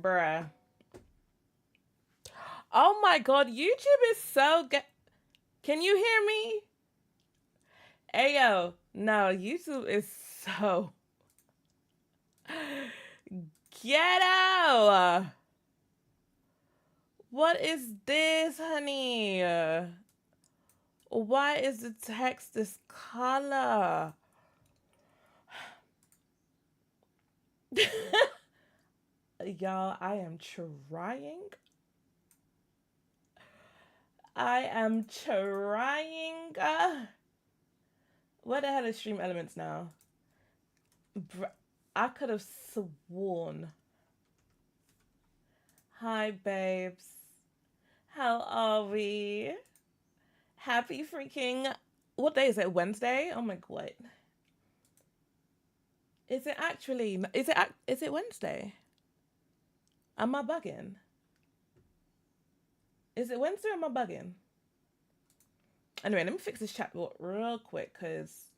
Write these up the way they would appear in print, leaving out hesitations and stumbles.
Bruh. Oh my god, YouTube is so good. Can you hear me? Ayo, no, YouTube is so ghetto. What is this, honey? Why is the text this color? Y'all, I am trying. I am trying. Where the hell is Stream Elements now? I could have sworn. Hi, babes. How are we? Happy freaking. What day is it? Wednesday? Oh my god. Is it actually? Is it Wednesday? Am I bugging? Is it Wednesday or am I bugging? Anyway, let me fix this chatbot real quick because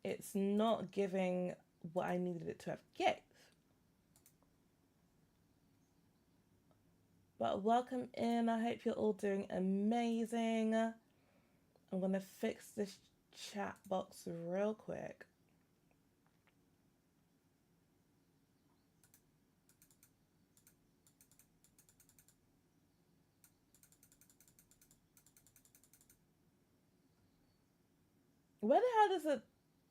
it's not giving what I needed it to have. Yet. But welcome in. I hope you're all doing amazing. I'm going to fix this chat box real quick. Where the hell does it...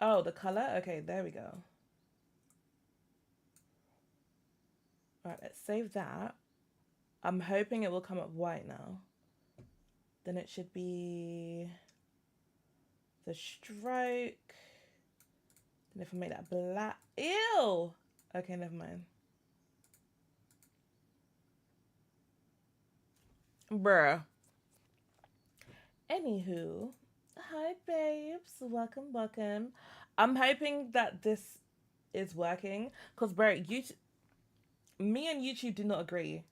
Oh, the color? Okay, there we go. Alright, let's save that. I'm hoping it will come up white now. Then it should be the stroke. And if I make that black... Ew! Okay, never mind. Bruh. Anywho, hi babes, welcome. I'm hoping that this is working because bro, me and YouTube do not agree.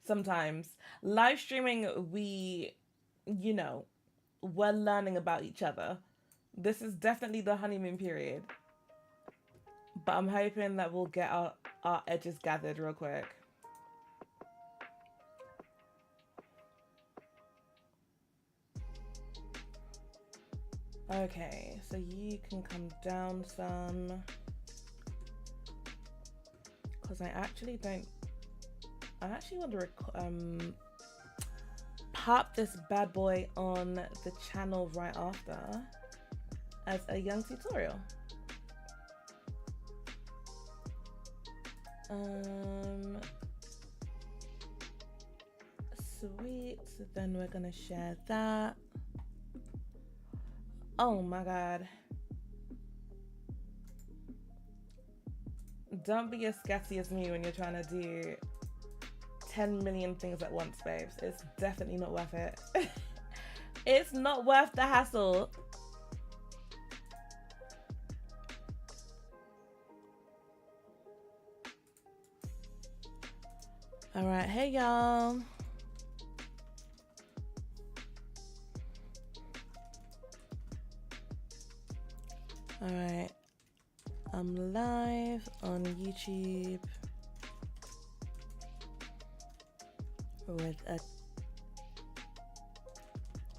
Sometimes live streaming, we're learning about each other. This is definitely the honeymoon period, but I'm hoping that we'll get our edges gathered real quick. Okay, so you can come down some. Because I actually want to pop this bad boy on the channel right after as a young tutorial. Sweet, so then we're gonna share that. Oh my god. Don't be as scatty as me when you're trying to do 10 million things at once, babes. It's definitely not worth it. It's not worth the hassle. All right, hey y'all. All right, I'm live on YouTube with a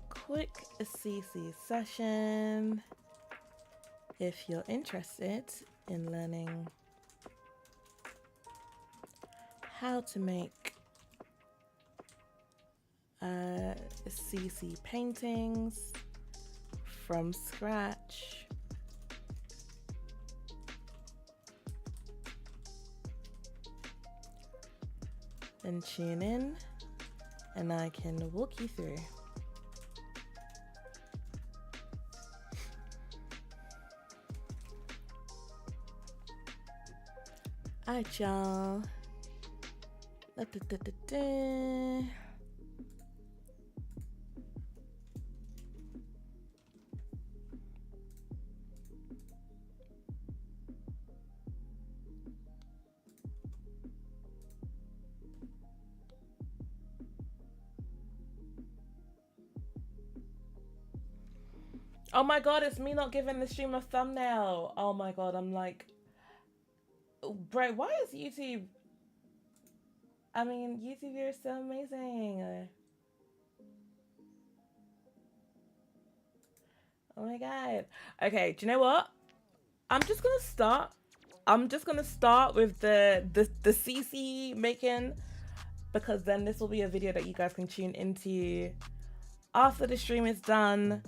quick CC session. If you're interested in learning how to make CC paintings from scratch, then tune in and I can walk you through. Alright, y'all. Oh my god, it's me not giving the stream a thumbnail. Oh my god, I'm like, bro, why is YouTube I mean, YouTube, you're so amazing. Oh my god. Okay, do you know what? I'm just gonna start. I'm just gonna start with the CC making, because then this will be a video that you guys can tune into after the stream is done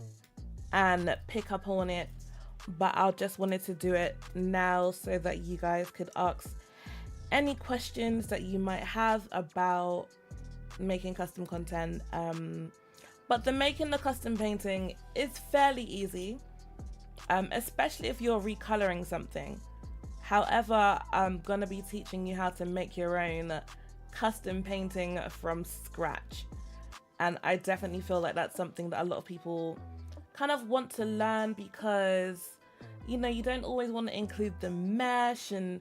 and pick up on it. But I just wanted to do it now so that you guys could ask any questions that you might have about making custom content. But making the custom painting is fairly easy, especially if you're recoloring something. However, I'm gonna be teaching you how to make your own custom painting from scratch. And I definitely feel like that's something that a lot of people kind of want to learn, because, you know, you don't always want to include the mesh, and,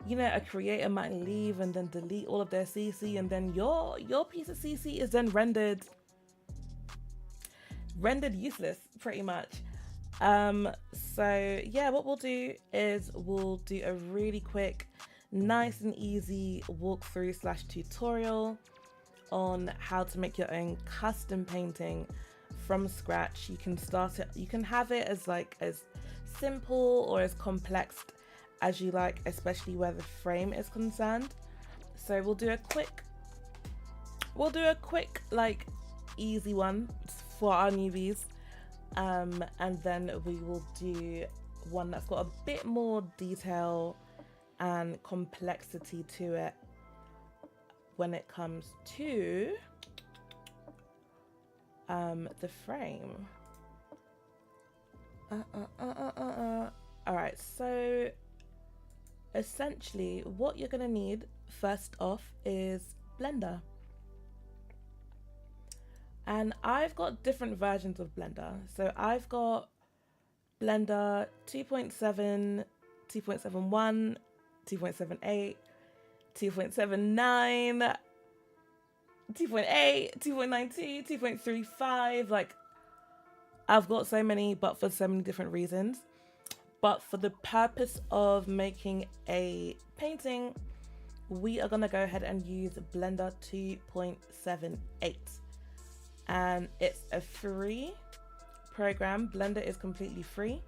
you know, a creator might leave and then delete all of their CC, and then your piece of CC is then rendered useless, pretty much. So yeah, what we'll do is we'll do a really quick, nice and easy walkthrough / tutorial on how to make your own custom painting from scratch. You can start it, you can have it as simple or as complex as you like, especially where the frame is concerned. So we'll do a quick like easy one for our newbies, and then we will do one that's got a bit more detail and complexity to it when it comes to the frame. All right, so essentially what you're gonna need first off is Blender. And I've got different versions of Blender. So I've got Blender 2.7, 2.71, 2.78, 2.79, 2.8, 2.92, 2.35. Like, I've got so many, but for so many different reasons. But for the purpose of making a painting, we are gonna go ahead and use Blender 2.78. And it's a free program. Blender is completely free,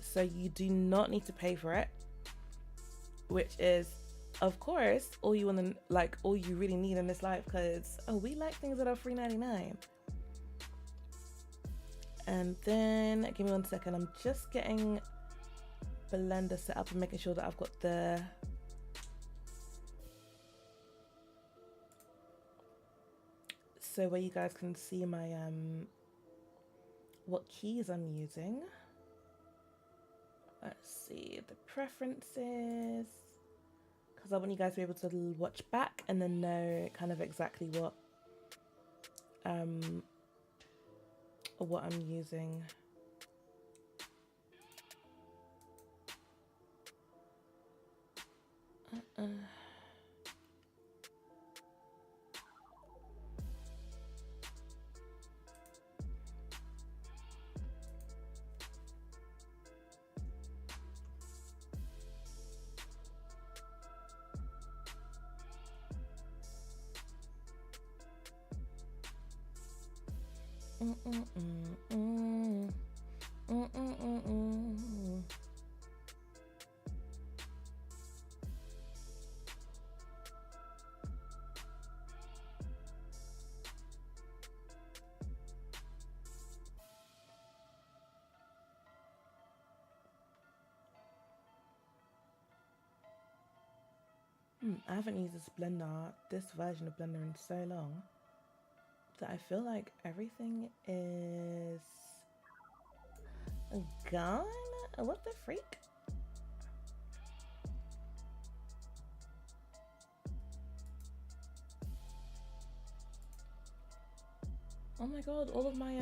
so you do not need to pay for it, which is, of course, all you really need in this life, because we like things that are free 99. And then give me 1 second, I'm just getting Blender set up and making sure that I've got the where you guys can see my what keys I'm using. Let's see, the preferences, because I want you guys to be able to watch back and then know kind of exactly what I'm using. I haven't used this version of Blender in so long that I feel like everything is gone. What the freak? Oh my god, all of my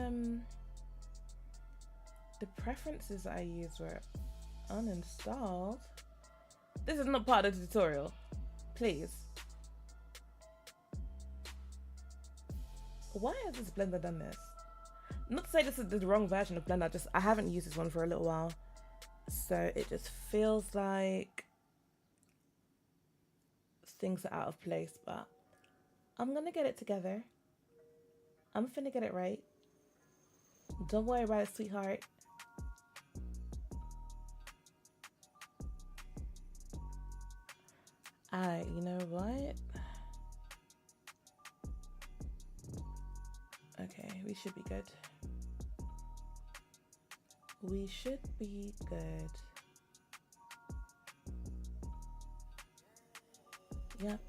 the preferences that I used were uninstalled. This is not part of the tutorial. Please. Why has this Blender done this? Not to say this is the wrong version of Blender, I haven't used this one for a little while. So it just feels like things are out of place, but I'm gonna get it together. I'm finna get it right. Don't worry about it, sweetheart. Alright, you know what? Okay, we should be good. We should be good. Yep.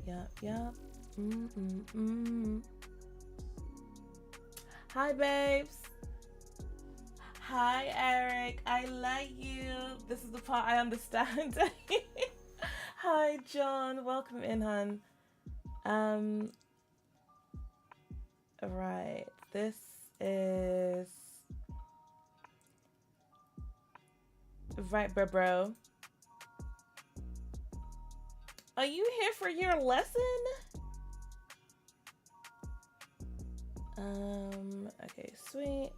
Hi, babes. Hi, Eric. I like you. This is the part I understand. Hi, John. Welcome in, hun. Right. This is... Right, bro. Are you here for your lesson? Okay, sweet.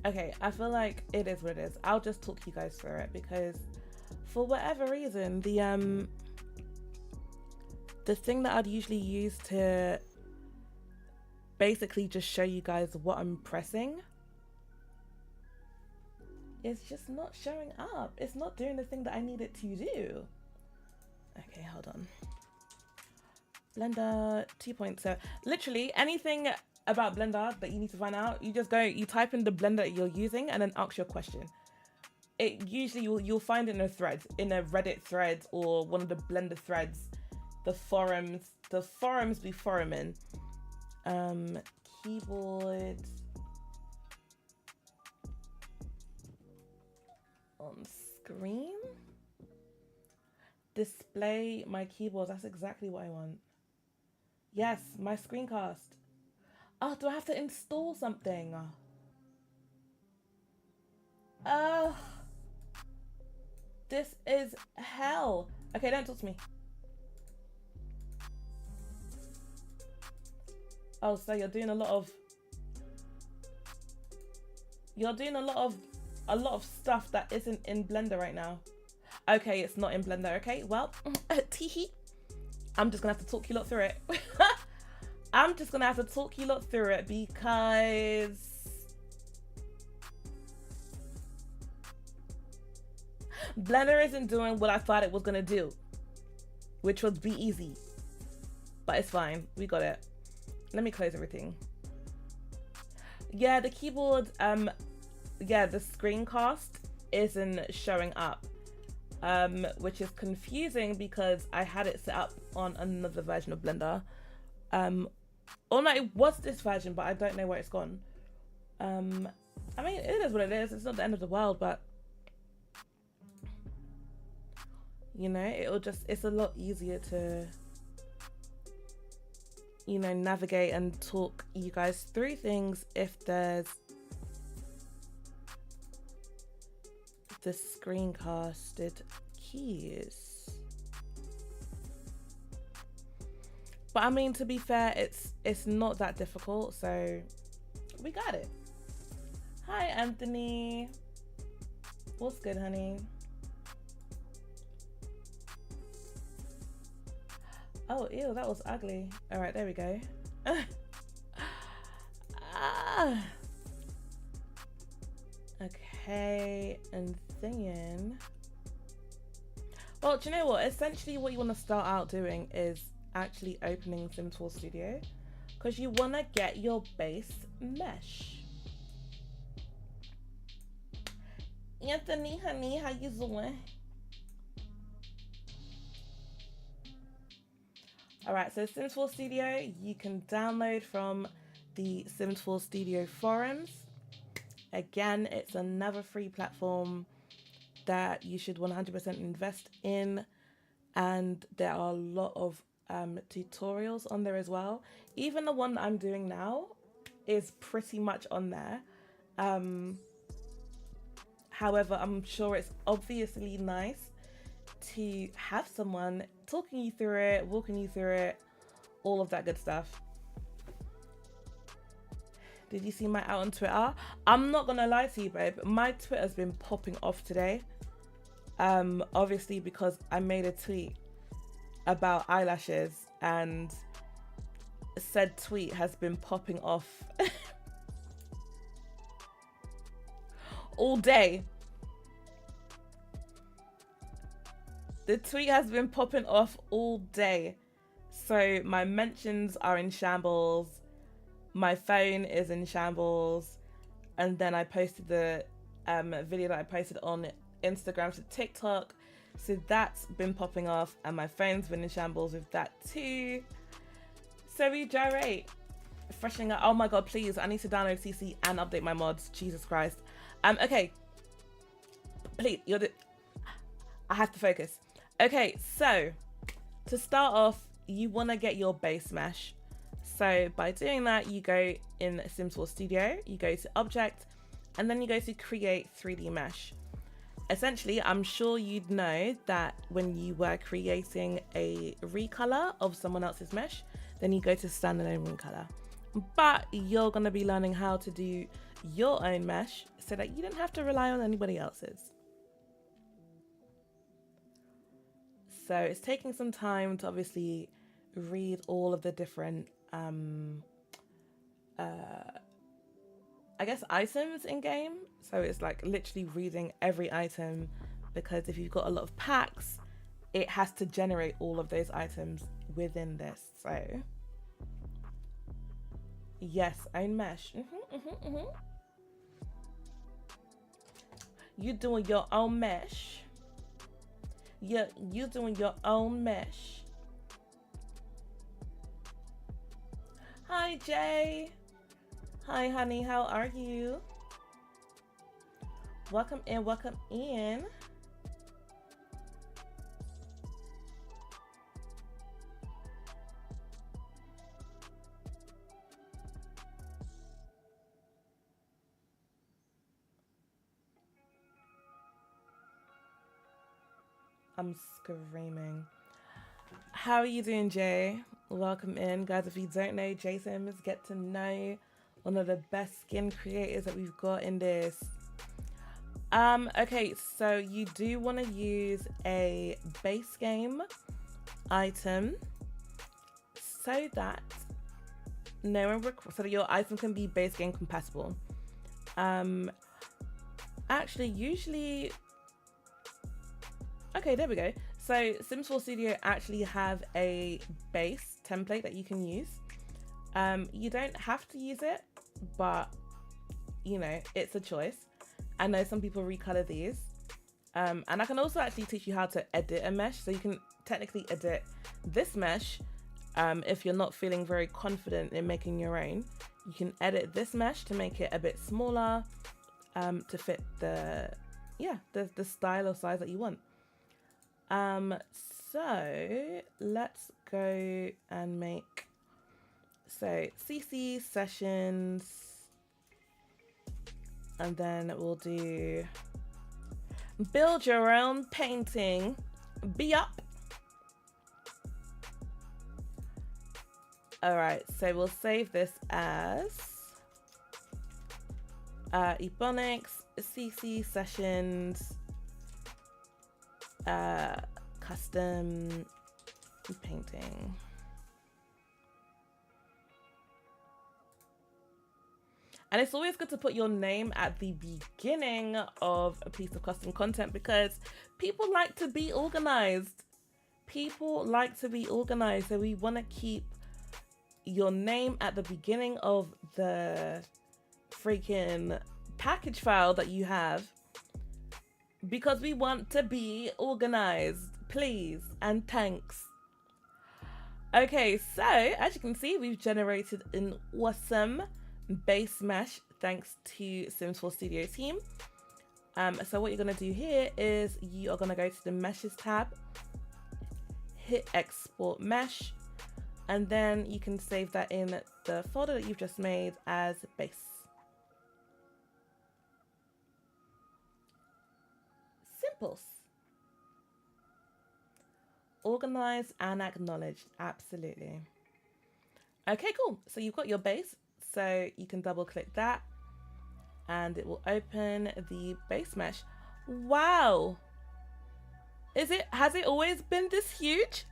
Okay, I feel like it is what it is. I'll just talk you guys through it because for whatever reason, the thing that I'd usually use to basically just show you guys what I'm pressing is just not showing up. It's not doing the thing that I need it to do. Okay, hold on. Blender 2.0. Literally anything about Blender that you need to find out, you just go, you type in the Blender that you're using and then ask your question. It usually you'll find it in a thread, in a Reddit thread or one of the Blender threads, the forums be foruming. Keyboard on screen. Display my keyboard. That's exactly what I want. Yes, my screencast. Oh, do I have to install something? Oh, this is hell. Okay, don't talk to me. Oh, so you're doing a lot of stuff that isn't in Blender right now. Okay, it's not in Blender. Okay, well, teehee. I'm just gonna have to talk you lot through it. I'm just gonna have to talk you lot through it because Blender isn't doing what I thought it was gonna do, which was be easy. But it's fine. We got it. Let me close everything. Yeah, the keyboard, yeah, the screencast isn't showing up. Which is confusing because I had it set up on another version of Blender. Or no, it was this version, but I don't know where it's gone. I mean, it is what it is. It's not the end of the world, but you know, it's a lot easier to, you know, navigate and talk you guys through things if there's the screencasted keys. But I mean, to be fair, it's not that difficult, so we got it. Hi, Anthony. What's good, honey? Oh, ew, that was ugly. All right, there we go. Okay, and then, well, do you know what? Essentially, what you want to start out doing is actually opening Sims 4 Studio because you want to get your base mesh. Anthony, honey, how you doing? All right, so Sims 4 Studio, you can download from the Sims 4 Studio forums. Again, it's another free platform that you should 100% invest in. And there are a lot of tutorials on there as well. Even the one that I'm doing now is pretty much on there. However, I'm sure it's obviously nice to have someone talking you through it, walking you through it, all of that good stuff. Did you see my out on Twitter? I'm not gonna lie to you, babe. My Twitter's been popping off today. Obviously because I made a tweet about eyelashes and said tweet has been popping off all day. The tweet has been popping off all day. So my mentions are in shambles. My phone is in shambles. And then I posted the video that I posted on Instagram to TikTok. So that's been popping off. And my phone's been in shambles with that too. So we gyrate. Freshening up. Oh my god, please. I need to download CC and update my mods. Jesus Christ. Okay. Please, I have to focus. Okay, so to start off, you want to get your base mesh. So by doing that, you go in Sims 4 Studio, you go to Object, and then you go to Create 3D Mesh. Essentially, I'm sure you'd know that when you were creating a recolor of someone else's mesh, then you go to Standalone Recolor. But you're going to be learning how to do your own mesh so that you don't have to rely on anybody else's. So it's taking some time to obviously read all of the different, I guess, items in game. So it's like literally reading every item, because if you've got a lot of packs, it has to generate all of those items within this. So yes, own mesh. You're doing your own mesh. You're doing your own mesh. Hi, Jay. Hi, honey. How are you? Welcome in. Welcome in. I'm screaming. How are you doing, Jay? Welcome in, guys. If you don't know Jay Sims, get to know one of the best skin creators that we've got in this. Okay, so you do want to use a base game item so that so that your item can be base game compatible. Actually, usually. Okay, there we go. So Sims 4 Studio actually have a base template that you can use. You don't have to use it, but you know, it's a choice. I know some people recolor these. And I can also actually teach you how to edit a mesh. So you can technically edit this mesh. If you're not feeling very confident in making your own, you can edit this mesh to make it a bit smaller, to fit the style or size that you want. So let's go and make, so CC sessions, and then we'll do build your own painting. Be up. All right, so we'll save this as Ebonix CC sessions. Custom painting. And it's always good to put your name at the beginning of a piece of custom content, because people like to be organized. People like to be organized. So we want to keep your name at the beginning of the freaking package file that you have, because we want to be organized, please, and thanks. Okay, so as you can see, we've generated an awesome base mesh thanks to Sims 4 Studio team. So what you're going to do here is you are going to go to the meshes tab, hit export mesh, and then you can save that in the folder that you've just made as base. Simples. Organized and acknowledged. Absolutely. Okay, cool. So you've got your base. So you can double click that and it will open the base mesh. Wow. Has it always been this huge?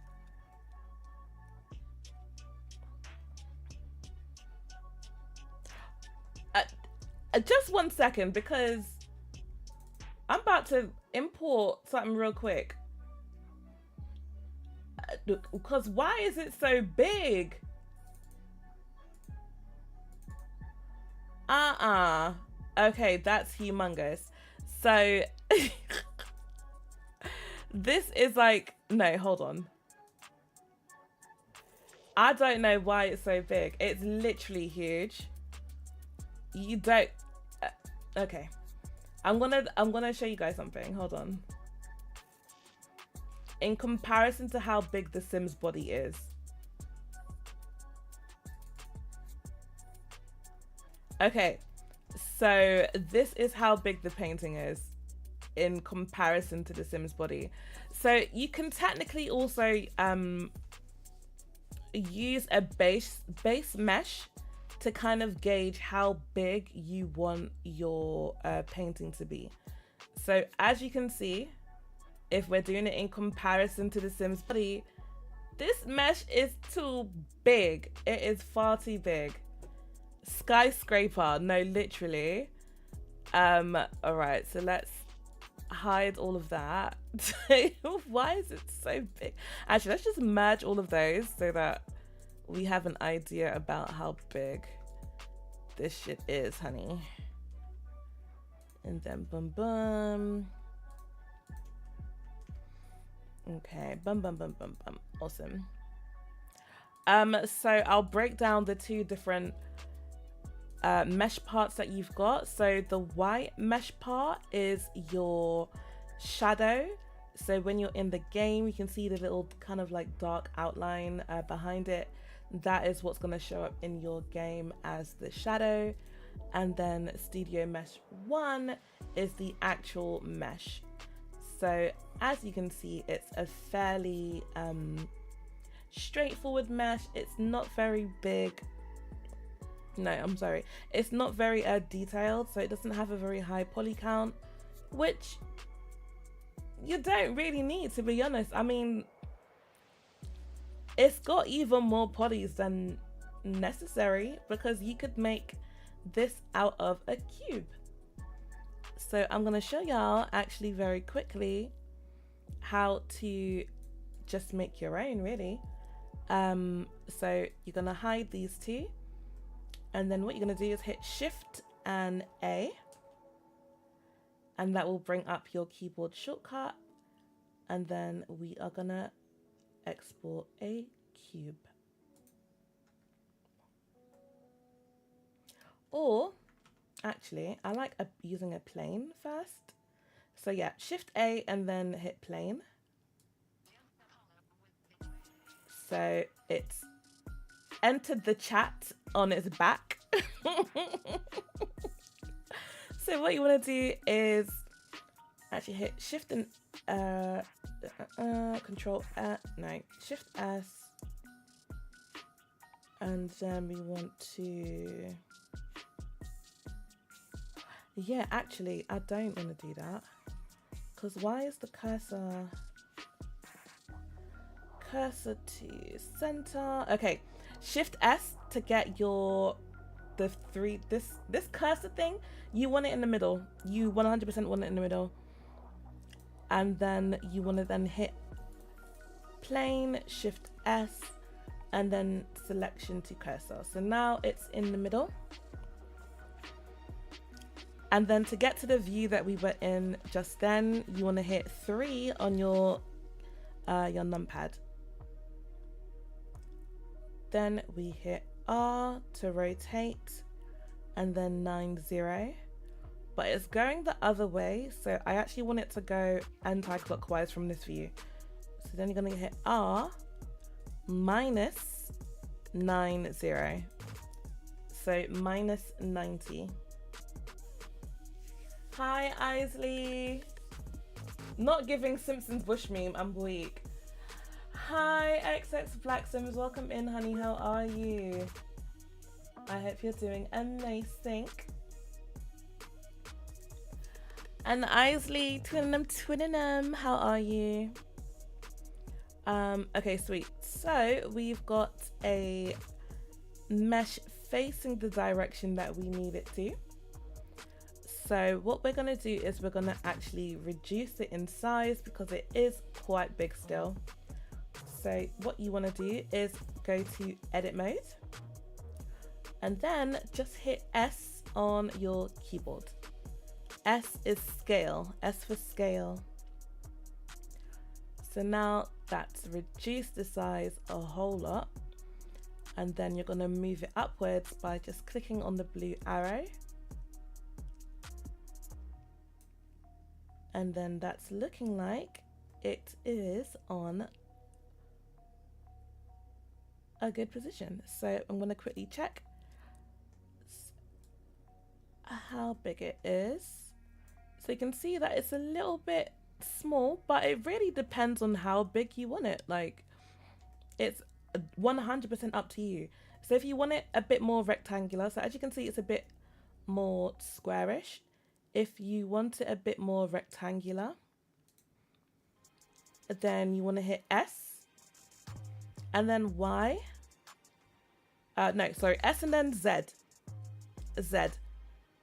Just 1 second, because I'm about to import something real quick. Because why is it so big? Okay, that's humongous. So this is like, no, hold on. I don't know why it's so big. It's literally huge. You don't. Okay, I'm gonna show you guys something. Hold on. In comparison to how big the Sims body is. Okay, so this is how big the painting is in comparison to the Sims body. So you can technically also use a base mesh to kind of gauge how big you want your painting to be. So as you can see, if we're doing it in comparison to the Sims body, this mesh is too big. It is far too big. Skyscraper, no, literally. All right, so let's hide all of that. Why is it so big? Actually, let's just merge all of those so that we have an idea about how big this shit is, honey. And then boom, boom. Okay, bum, bum, bum, bum, bum. Awesome. So I'll break down the two different mesh parts that you've got. So the white mesh part is your shadow. So when you're in the game, you can see the little kind of like dark outline behind it. That is what's going to show up in your game as the shadow. And then Studio Mesh 1 is the actual mesh. So as you can see, it's a fairly straightforward mesh. It's not very big. No, I'm sorry. It's not very detailed, so it doesn't have a very high poly count, which you don't really need, to be honest. I mean, it's got even more polys than necessary because you could make this out of a cube. So I'm going to show y'all actually very quickly how to just make your own, really. So you're going to hide these two. And then what you're going to do is hit Shift and A. And that will bring up your keyboard shortcut. And then we are going to export a cube. Or, actually, I like using a plane first. So yeah, Shift A and then hit plane. So it's entered the chat on its back. So what you want to do is actually hit Shift and Control no, Shift S, and then we want to, yeah, actually I don't want to do that, because why is the cursor to center? Okay, Shift S to get your this cursor thing. You want it in the middle. You 100% want it in the middle. And then you want to then hit plane, Shift S, and then selection to cursor. So now it's in the middle. And then to get to the view that we were in just then, you want to hit 3 on your numpad. Then we hit R to rotate, and then 9-0. But it's going the other way, so I actually want it to go anti-clockwise from this view. So then you're going to hit R minus 9-0. So minus 90. Hi, Isley. Not giving Simpsons Bush meme, I'm weak. Hi, XX Black Sims. Welcome in, honey. How are you? I hope you're doing amazing. And Isley, twinning them. How are you? Okay, sweet. So we've got a mesh facing the direction that we need it to. So what we're going to do is we're going to actually reduce it in size because it is quite big still. So what you want to do is go to edit mode and then just hit S on your keyboard. S is scale, S for scale. So now that's reduced the size a whole lot. And then you're going to move it upwards by just clicking on the blue arrow. And then that's looking like it is on a good position. So I'm going to quickly check how big it is. So you can see that it's a little bit small, but it really depends on how big you want it. Like, it's 100% up to you. So if you want it a bit more rectangular, so as you can see, it's a bit more squarish. If you want it a bit more rectangular, then you want to hit S and then Y. S and then Z. Z.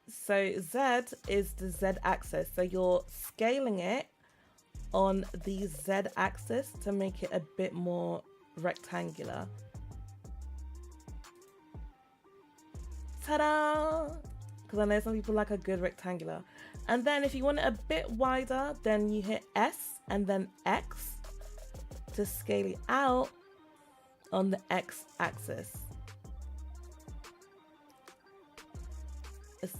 So Z is the Z axis. So you're scaling it on the Z axis to make it a bit more rectangular. Ta-da! Because I know some people like a good rectangular. And then if you want it a bit wider, then you hit S and then X to scale it out on the X axis.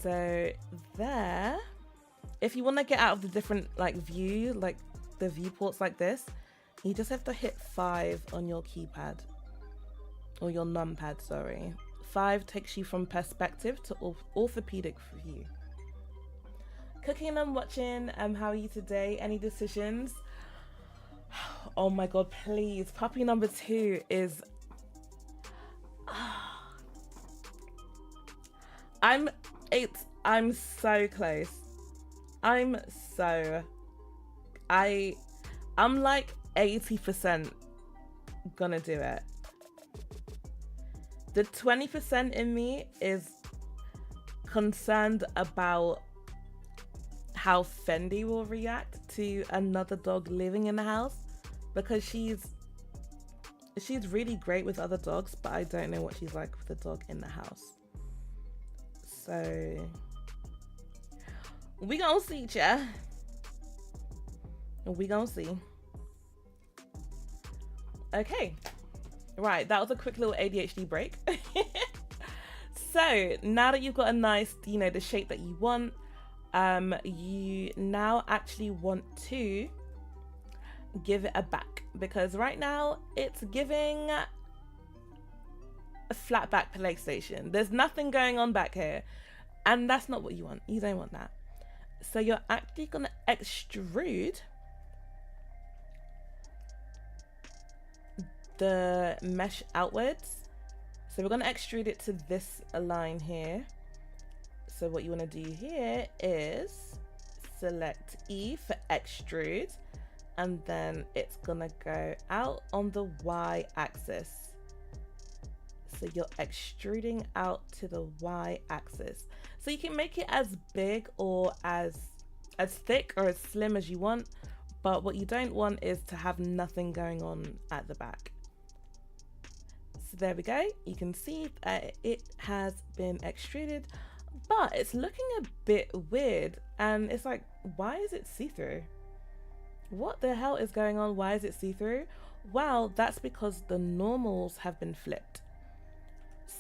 So there, if you want to get out of the different view, like the viewports like this, you just have to hit 5 on your keypad or your numpad, sorry. 5 takes you from perspective to orthopedic view. Cooking and watching, how are you today? Any decisions? Oh my God, please. Puppy number 2 is... I'm so close. I'm like 80% gonna do it. The 20% in me is concerned about how Fendi will react to another dog living in the house, because she's really great with other dogs, but I don't know what she's like with a dog in the house. So we gonna see, cha. We gonna see. Okay. Right, that was a quick little ADHD break. So now that you've got a nice, the shape that you want, you now actually want to give it a back, because right now it's giving a flat back PlayStation. There's nothing going on back here, and that's not what you want. You don't want that. So you're actually gonna extrude the mesh outwards. So we're going to extrude it to this line here. So what you want to do here is select E for extrude, and then it's going to go out on the Y axis. So you're extruding out to the Y axis. So you can make it as big or as thick or as slim as you want, but what you don't want is to have nothing going on at the back. So there we go. You can see that it has been extruded, but it's looking a bit weird. And it's like, why is it see-through? What the hell is going on? Why is it see-through? Well, that's because the normals have been flipped.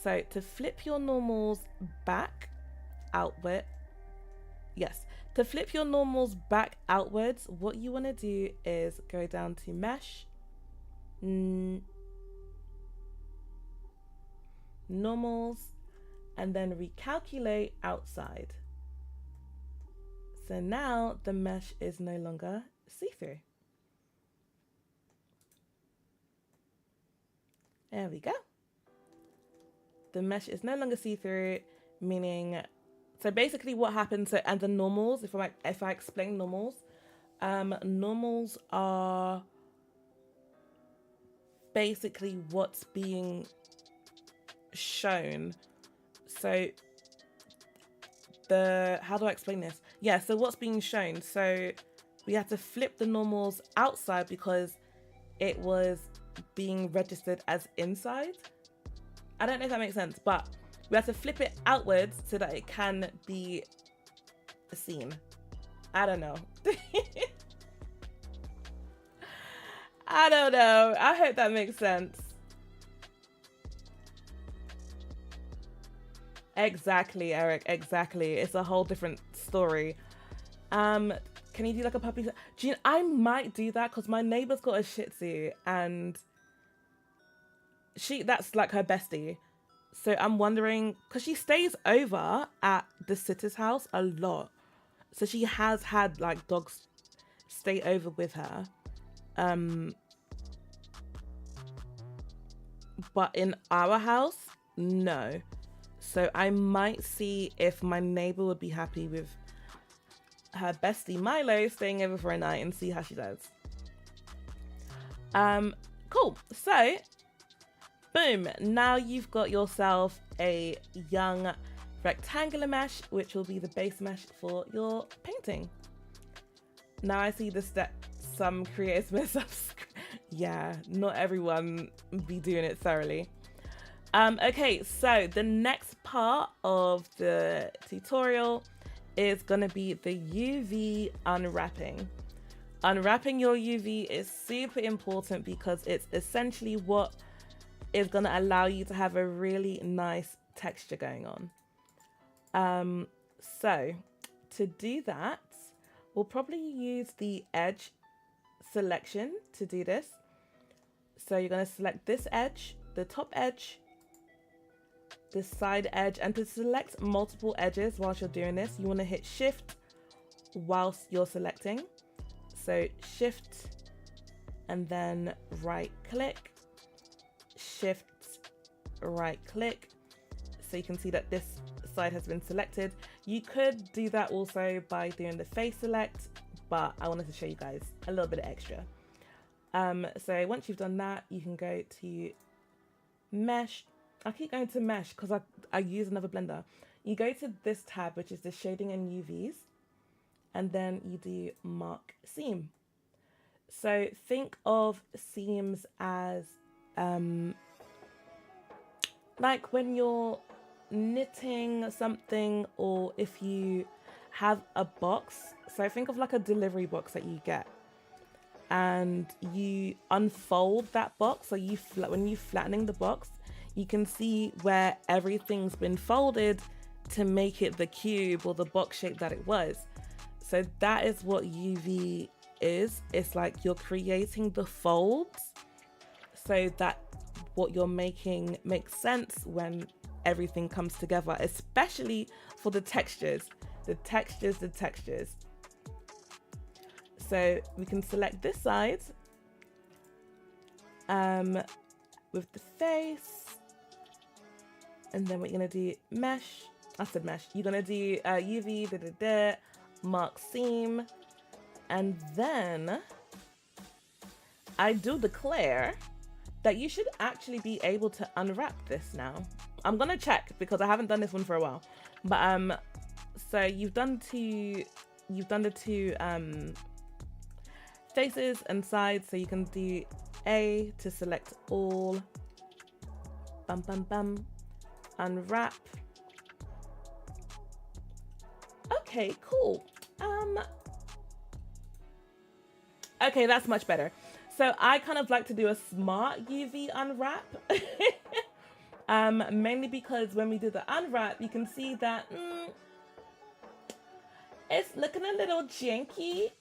So to flip your normals back outward, to flip your normals back outwards, what you want to do is go down to mesh, normals, and then recalculate outside. So now the mesh is no longer see-through. There we go. The mesh is no longer see-through, meaning, so basically what happens, and the normals, if I explain normals, normals are basically what's being shown. So how do I explain this? Yeah, so what's being shown? So we had to flip the normals outside because it was being registered as inside. I don't know if that makes sense, but we have to flip it outwards so that it can be a seam. I don't know. I don't know. I hope that makes sense. Exactly, Eric. Exactly. It's a whole different story. Can you do like a puppy? Do you, I might do that because my neighbor's got a Shih Tzu and that's like her bestie. So I'm wondering because she stays over at the sitter's house a lot. So she has had like dogs stay over with her. But in our house, no. So I might see if my neighbor would be happy with her bestie Milo staying over for a night and see how she does. Cool. So, boom. Now you've got yourself a young rectangular mesh, which will be the base mesh for your painting. Now I see the step some creators mess up. Yeah, not everyone be doing it thoroughly. Okay, so the next part of the tutorial is going to be the UV unwrapping. Unwrapping your UV is super important because it's essentially what is going to allow you to have a really nice texture going on. So to do that, we'll probably use the edge selection to do this. So you're going to select this edge, the top edge, the side edge, and to select multiple edges whilst you're doing this, you want to hit shift whilst you're selecting. So shift and then right click, shift, right click. So you can see that this side has been selected. You could do that also by doing the face select, but I wanted to show you guys a little bit of extra. So once you've done that, you can go to mesh. I keep going to mesh because I use another blender. You go to this tab, which is the shading and UVs, and then you do mark seam. So think of seams as like when you're knitting something, or if you have a box. So think of like a delivery box that you get and you unfold that box. So when you're flattening the box, you can see where everything's been folded to make it the cube or the box shape that it was. So that is what UV is. It's like you're creating the folds so that what you're making makes sense when everything comes together, especially for the textures. The textures. So we can select this side with the face. And then we're gonna do mesh. I said mesh. You're gonna do UV, mark seam, and then I do declare that you should actually be able to unwrap this now. I'm gonna check because I haven't done this one for a while. But so you've done the two faces and sides. So you can do A to select all. Bum bum bum. Unwrap. Okay, cool. Okay, that's much better. So I kind of like to do a smart UV unwrap. Mainly because when we do the unwrap, you can see that it's looking a little janky,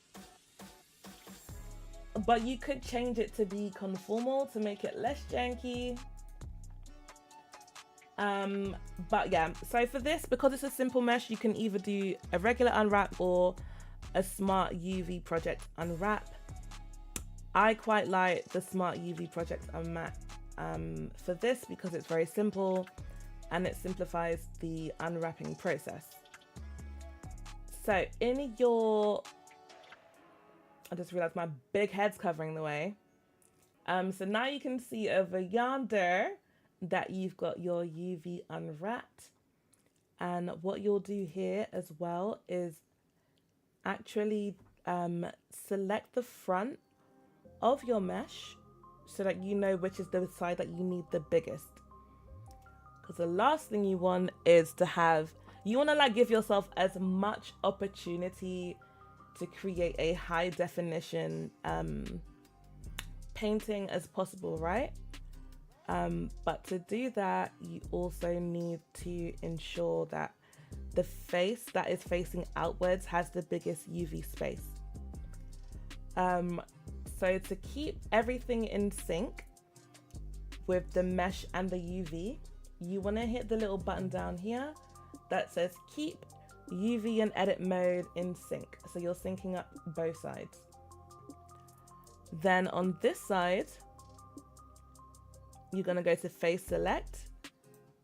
but you could change it to be conformal to make it less janky. But yeah, so for this, because it's a simple mesh, you can either do a regular unwrap or a smart UV project unwrap. I quite like the smart UV project unwrap for this because it's very simple and it simplifies the unwrapping process. So in your, I just realized my big head's covering the way. So now you can see over yonder that you've got your UV unwrapped. And what you'll do here as well is actually select the front of your mesh so that you know which is the side that you need the biggest. Because the last thing you want is to have, you want to like give yourself as much opportunity to create a high definition painting as possible, right? But to do that, you also need to ensure that the face that is facing outwards has the biggest UV space. So to keep everything in sync with the mesh and the UV, you want to hit the little button down here that says keep UV and edit mode in sync. So you're syncing up both sides. Then on this side, you're going to go to face select,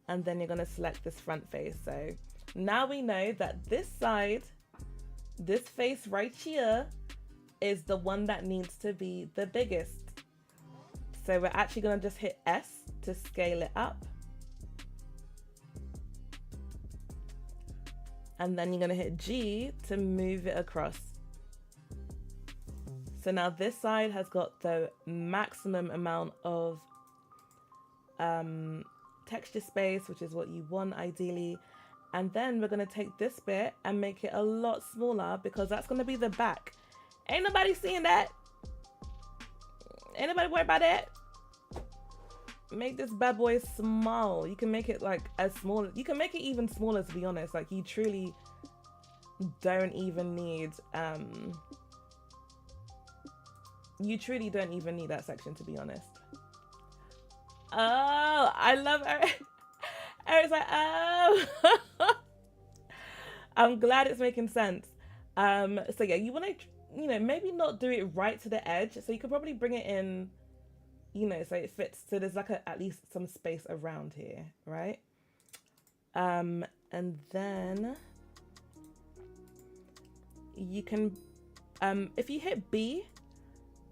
and then you're going to select this front face. So now we know that this side, this face right here, is the one that needs to be the biggest. So we're actually going to just hit S to scale it up. And then you're going to hit G to move it across. So now this side has got the maximum amount of texture space, which is what you want ideally. And then we're going to take this bit and make it a lot smaller because that's going to be the back. Ain't nobody seeing that. Ain't nobody worried about that. Make this bad boy small. You can make it like as small. You can make it even smaller, to be honest. Like you truly don't even need you truly don't even need that section, to be honest. Oh, I love Eric. Eric's like, oh. I'm glad it's making sense. So yeah, you want to, you know, maybe not do it right to the edge. So you could probably bring it in, you know, so it fits. So there's like at least some space around here, right? And then you can, if you hit B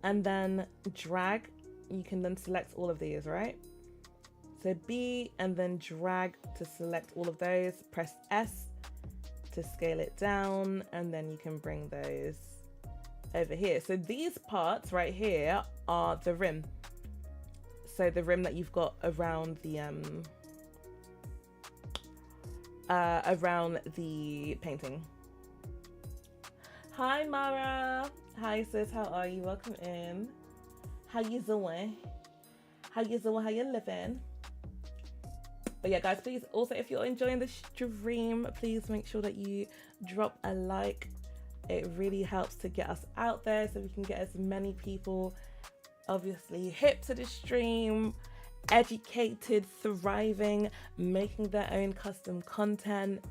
and then drag, you can then select all of these, right? So B and then drag to select all of those, press S to scale it down, and then you can bring those over here. So these parts right here are the rim. So the rim that you've got around the painting. Hi Mara. Hi sis, how are you? Welcome in. How you doing? How you doing? How you living? But yeah, guys, please also, if you're enjoying the stream, please make sure that you drop a like. It really helps to get us out there so we can get as many people obviously hip to the stream, educated, thriving, making their own custom content.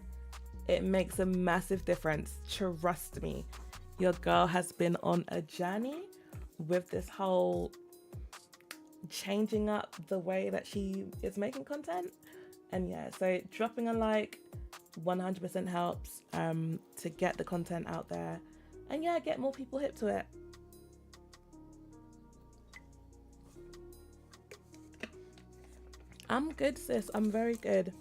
It makes a massive difference. Trust me, your girl has been on a journey with this whole changing up the way that she is making content. And yeah, so dropping a like 100% helps to get the content out there, and yeah, get more people hip to it. I'm good, sis. I'm very good.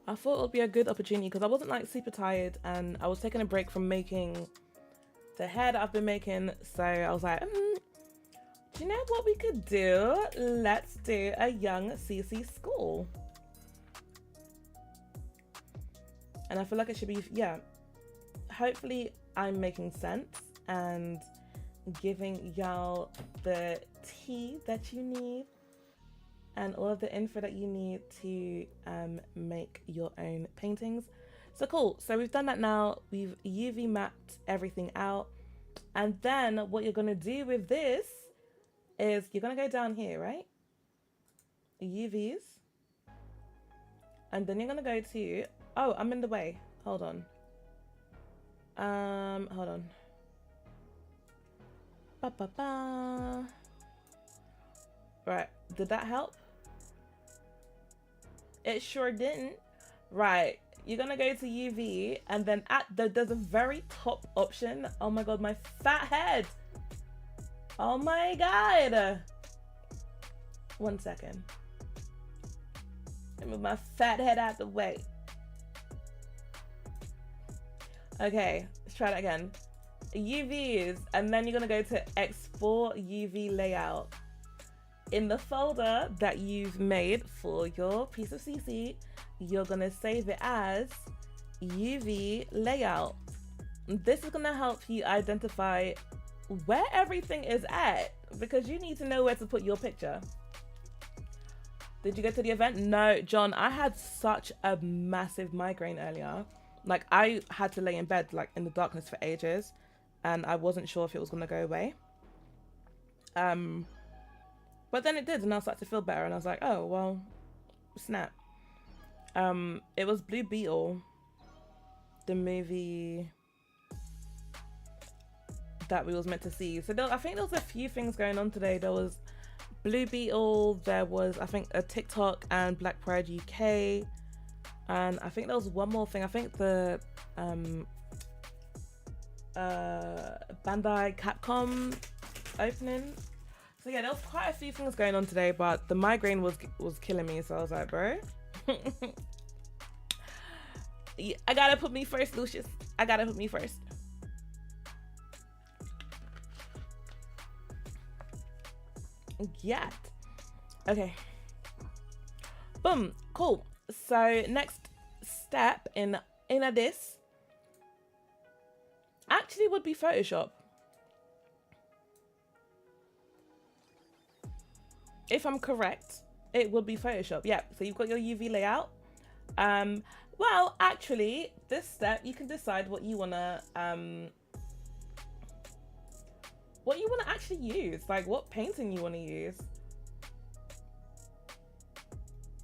I thought it would be a good opportunity because I wasn't like super tired and I was taking a break from making the hair that I've been making. So I was like, do you know what we could do? Let's do a young CC school. And I feel like it should be, yeah, hopefully I'm making sense and giving y'all the tea that you need and all of the info that you need to make your own paintings. So cool. So we've done that now. We've UV mapped everything out. And then what you're going to do with this is you're going to go down here, right? UVs. And then you're going to go to, oh, I'm in the way. Hold on. Hold on. Ba-ba-ba. Right. Did that help? It sure didn't. Right. You're going to go to UV and then there's a very top option. Oh my God, my fat head. Oh my God. 1 second. Let me move my fat head out the way. Okay, let's try that again. UVs, and then you're gonna go to export UV layout. In the folder that you've made for your piece of CC, you're gonna save it as UV layout. This is gonna help you identify where everything is at, because you need to know where to put your picture. Did you go to the event? No, John, I had such a massive migraine earlier. Like, I had to lay in bed, like, in the darkness for ages, and I wasn't sure if it was gonna go away. But then it did, and I started to feel better, and I was like, oh, well, snap. It was Blue Beetle, the movie that we was meant to see. So I think there was a few things going on today. There was Blue Beetle, there was, I think, a TikTok and Black Pride UK, and I think there was one more thing. I think the Bandai Capcom opening. So yeah, there was quite a few things going on today, but the migraine was killing me, so I was like, bro, I gotta put me first, Lucius. I gotta put me first. Yeah. Okay. Boom. Cool. So next step in this actually would be Photoshop. If I'm correct, it would be Photoshop. Yeah. So you've got your UV layout. Well, actually, this step you can decide what you wanna actually use, like what painting you want to use.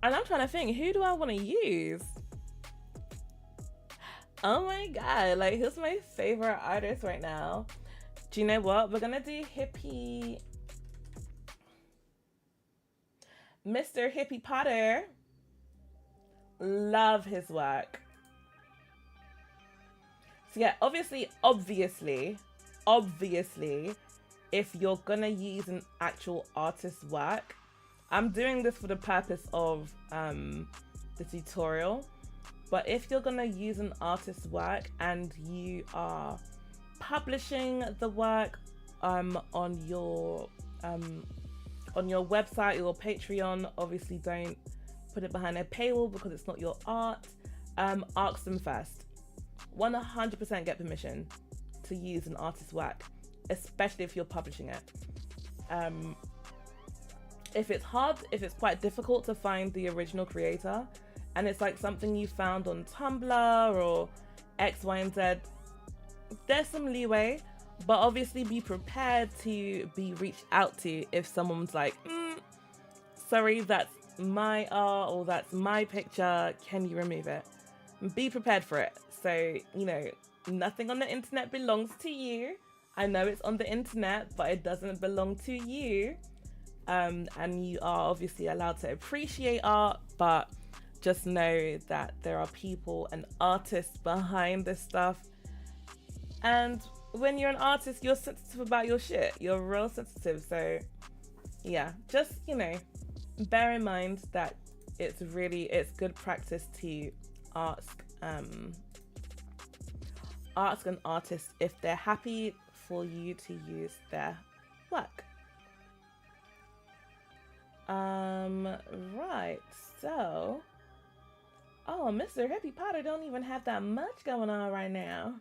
And I'm trying to think, who do I want to use? Oh my god, like, who's my favorite artist right now? Do you know what? We're gonna do Hippie. Mr. Hippie Potter. Love his work. So yeah, obviously, if you're gonna use an actual artist's work, I'm doing this for the purpose of the tutorial, but if you're gonna use an artist's work and you are publishing the work on your website or Patreon, obviously don't put it behind a paywall because it's not your art. Ask them first. 100% get permission to use an artist's work, especially if you're publishing it. If it's quite difficult to find the original creator, and it's like something you found on Tumblr or X, Y, and Z, there's some leeway, but obviously be prepared to be reached out to if someone's like, sorry, that's my art or that's my picture, can you remove it? Be prepared for it. So, you know, nothing on the internet belongs to you. I know it's on the internet, but it doesn't belong to you. And you are obviously allowed to appreciate art, but just know that there are people and artists behind this stuff. And when you're an artist, you're sensitive about your shit. You're real sensitive. So yeah, just, you know, bear in mind that it's good practice to ask an artist if they're happy for you to use their work. Right, so Mr. Hippie Potter don't even have that much going on right now.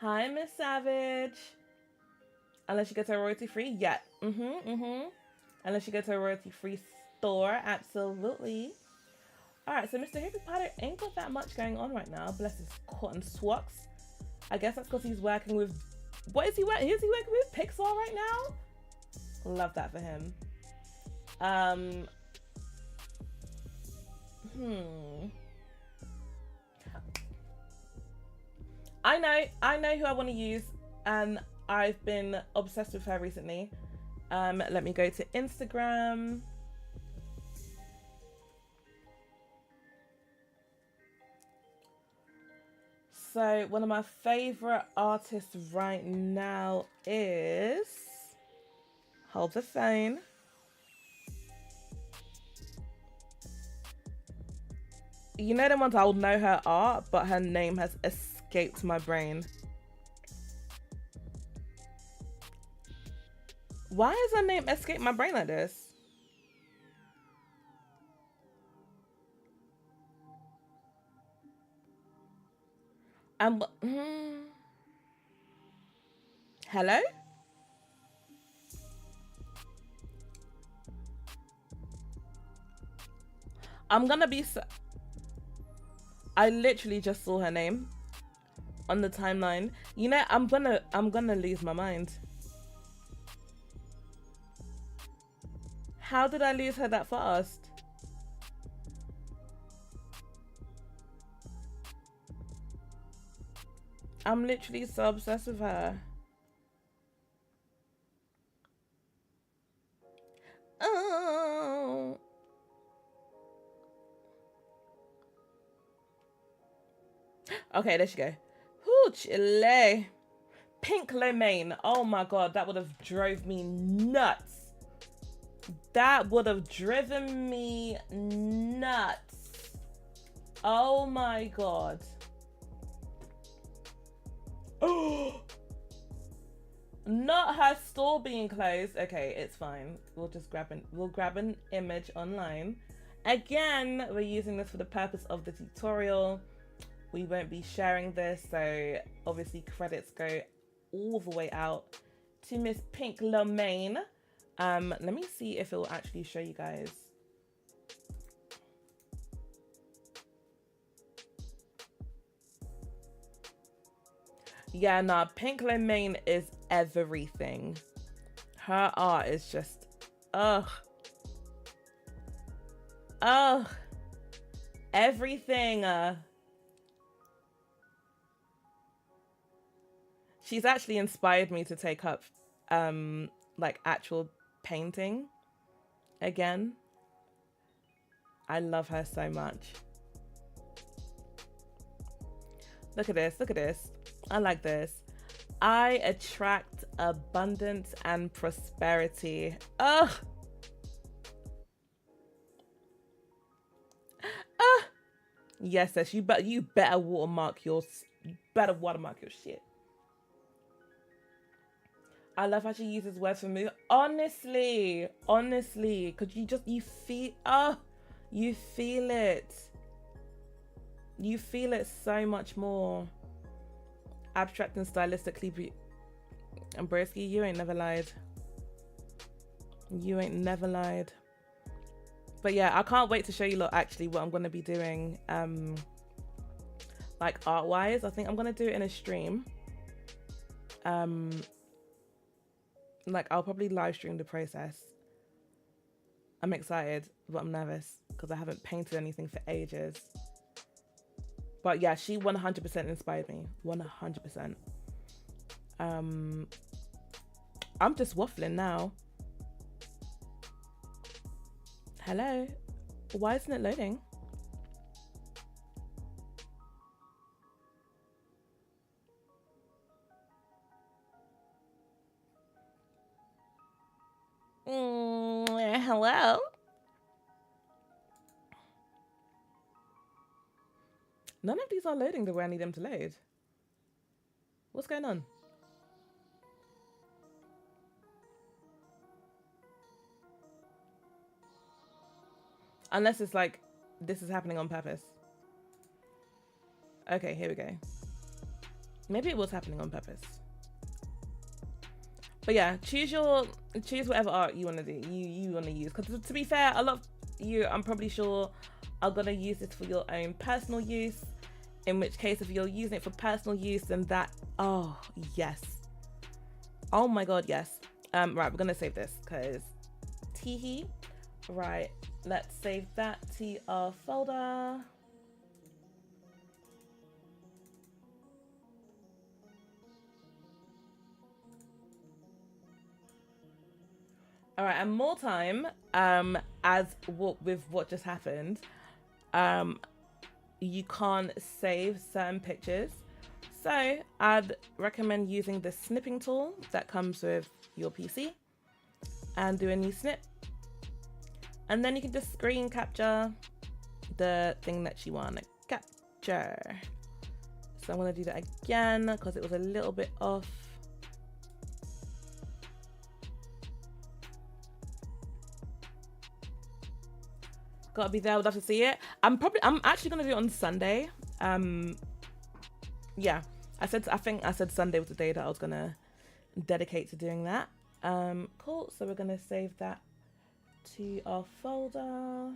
Hi, Miss Savage. Unless you get to a royalty-free, yeah. Unless you get to a royalty-free store, absolutely. Alright, so Mr. Hippie Potter ain't got that much going on right now. Bless his cotton swocks. I guess that's because he's working with... What is he working? Is he working with Pixar right now? Love that for him. I know who I want to use, and I've been obsessed with her recently. Let me go to Instagram. So one of my favorite artists right now is, hold the phone, You know the ones I will know her art, but her name has escaped my brain. Why has her name escaped my brain like this? Hello? I'm gonna be so... I literally just saw her name on the timeline. You know, I'm gonna lose my mind. How did I lose her that fast? I'm literally so obsessed with her. Oh. Okay, there she go. Whoo, chile. Pink Lomain. Oh my god, that would have drove me nuts. That would have driven me nuts. Oh my god. Oh. Not her store being closed. Okay, it's fine. We'll grab an image online. Again, we're using this for the purpose of the tutorial. We won't be sharing this, so obviously credits go all the way out to Miss Pink Lomain. Let me see if it will actually show you guys. Yeah, nah, Pink Lomain is everything. Her art is just, ugh. Ugh. Everything. She's actually inspired me to take up, like actual painting again. I love her so much. Look at this, look at this. I like this. I attract abundance and prosperity. Ugh. Yes, sis, you better watermark your shit. I love how she uses words for me. Honestly, because you feel, you feel it. You feel it so much more. Abstract and stylistically and Broski, you ain't never lied. You ain't never lied. But yeah, I can't wait to show you lot actually what I'm going to be doing, like art wise. I think I'm going to do it in a stream. Like I'll probably live stream the process. I'm excited, but I'm nervous because I haven't painted anything for ages. But yeah, she 100% inspired me. 100%. I'm just waffling now. Hello? Why isn't it loading? Hello? None of these are loading the way I need them to load. What's going on? Unless it's like, this is happening on purpose. Okay, here we go. Maybe it was happening on purpose. But yeah, choose whatever art you want to do, you want to use. Because to be fair, a lot of you, I'm probably sure, are going to use this for your own personal use. In which case, if you're using it for personal use, then that, oh, yes. Oh my God, yes. Right, we're going to save this because teehee. Right, let's save that to our folder. All right, and more time, with what just happened, you can't save certain pictures. So I'd recommend using the snipping tool that comes with your PC and do a new snip. And then you can just screen capture the thing that you want to capture. So I'm going to do that again because it was a little bit off. Gotta be there, would love to see it. I'm actually gonna do it on Sunday. Yeah, I think I said Sunday was the day that I was gonna dedicate to doing that. Cool, so we're gonna save that to our folder.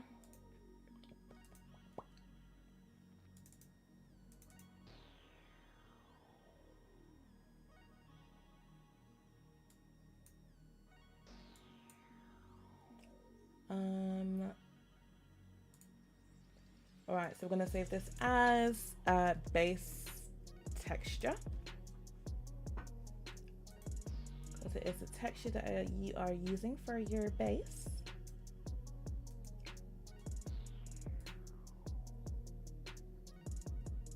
All right, so we're gonna save this as base texture because it is the texture that you are using for your base.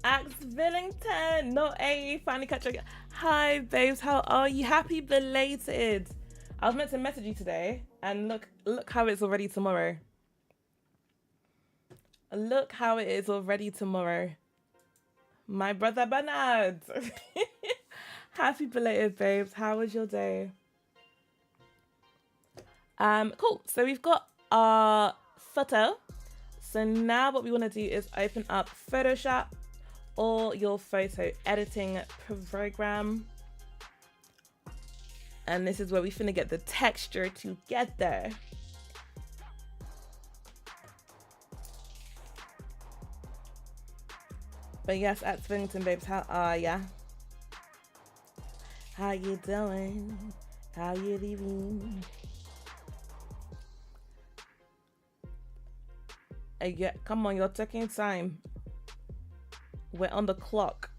Axe Billington, not A, finally catch up. Hi babes, how are you? Happy belated. I was meant to message you today and look how it's already tomorrow. Look how it is already tomorrow. My brother Bernard. Happy belated, babes. How was your day? Cool. So we've got our photo. So now what we want to do is open up Photoshop or your photo editing program. And this is where we finna get the texture together. But yes, at Swington babes, how are ya? How you doing? How you living? Yeah, come on, you're taking time. We're on the clock.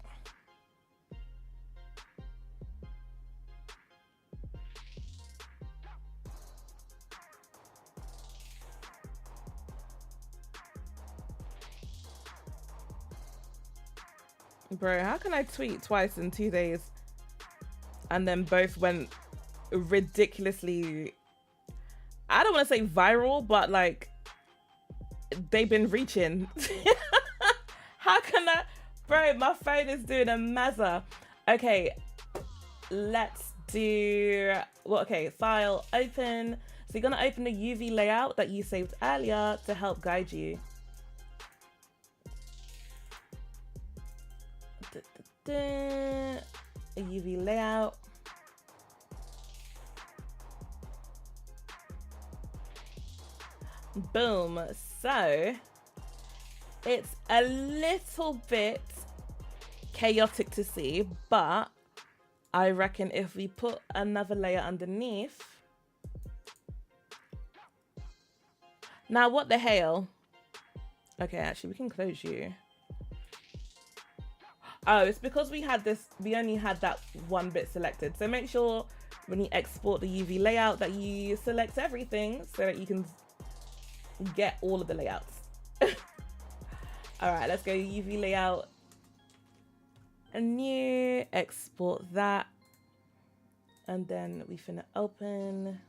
Bro, how can I tweet twice in 2 days and then both went ridiculously, I don't want to say viral, but like they've been reaching. How can I, bro, my phone is doing a mazza. Okay, let's do, well, okay, file, open. So you're gonna open the UV layout that you saved earlier to help guide you. A UV layout. Boom. So it's a little bit chaotic to see, but I reckon if we put another layer underneath. Now what the hell? Okay, actually we can close you. Oh, it's because we only had that one bit selected. So make sure when you export the UV layout that you select everything so that you can get all of the layouts. All right, let's go UV layout. A new, export that. And then we finna open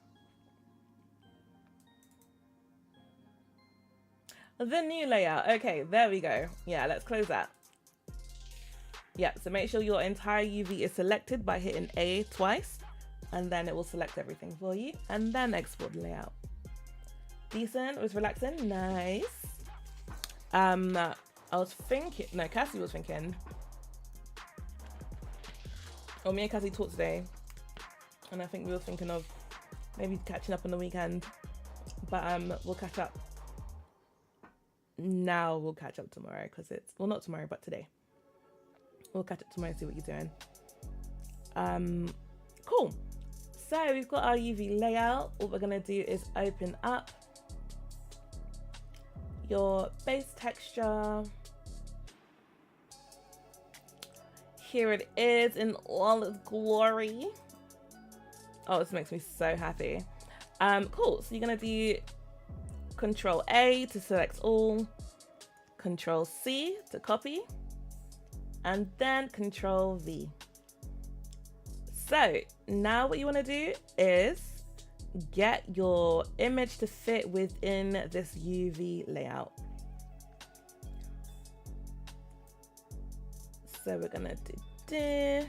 the new layout. Okay, there we go. Yeah, let's close that. Yeah, so make sure your entire UV is selected by hitting A twice, and then it will select everything for you, and then export the layout. Decent, it was relaxing, nice. I was thinking, no, Cassie was thinking, oh, me and Cassie talked today, and I think we were thinking of maybe catching up on the weekend, but we'll catch up. Now we'll catch up tomorrow, because it's, well, not tomorrow, but today. We'll catch up tomorrow and see what you're doing. Cool. So we've got our UV layout. What we're gonna do is open up your base texture. Here it is in all its glory. Oh, this makes me so happy. Cool. So you're gonna do Control A to select all, Control C to copy, and then Control V. So now what you want to do is get your image to fit within this UV layout. So we're gonna do this,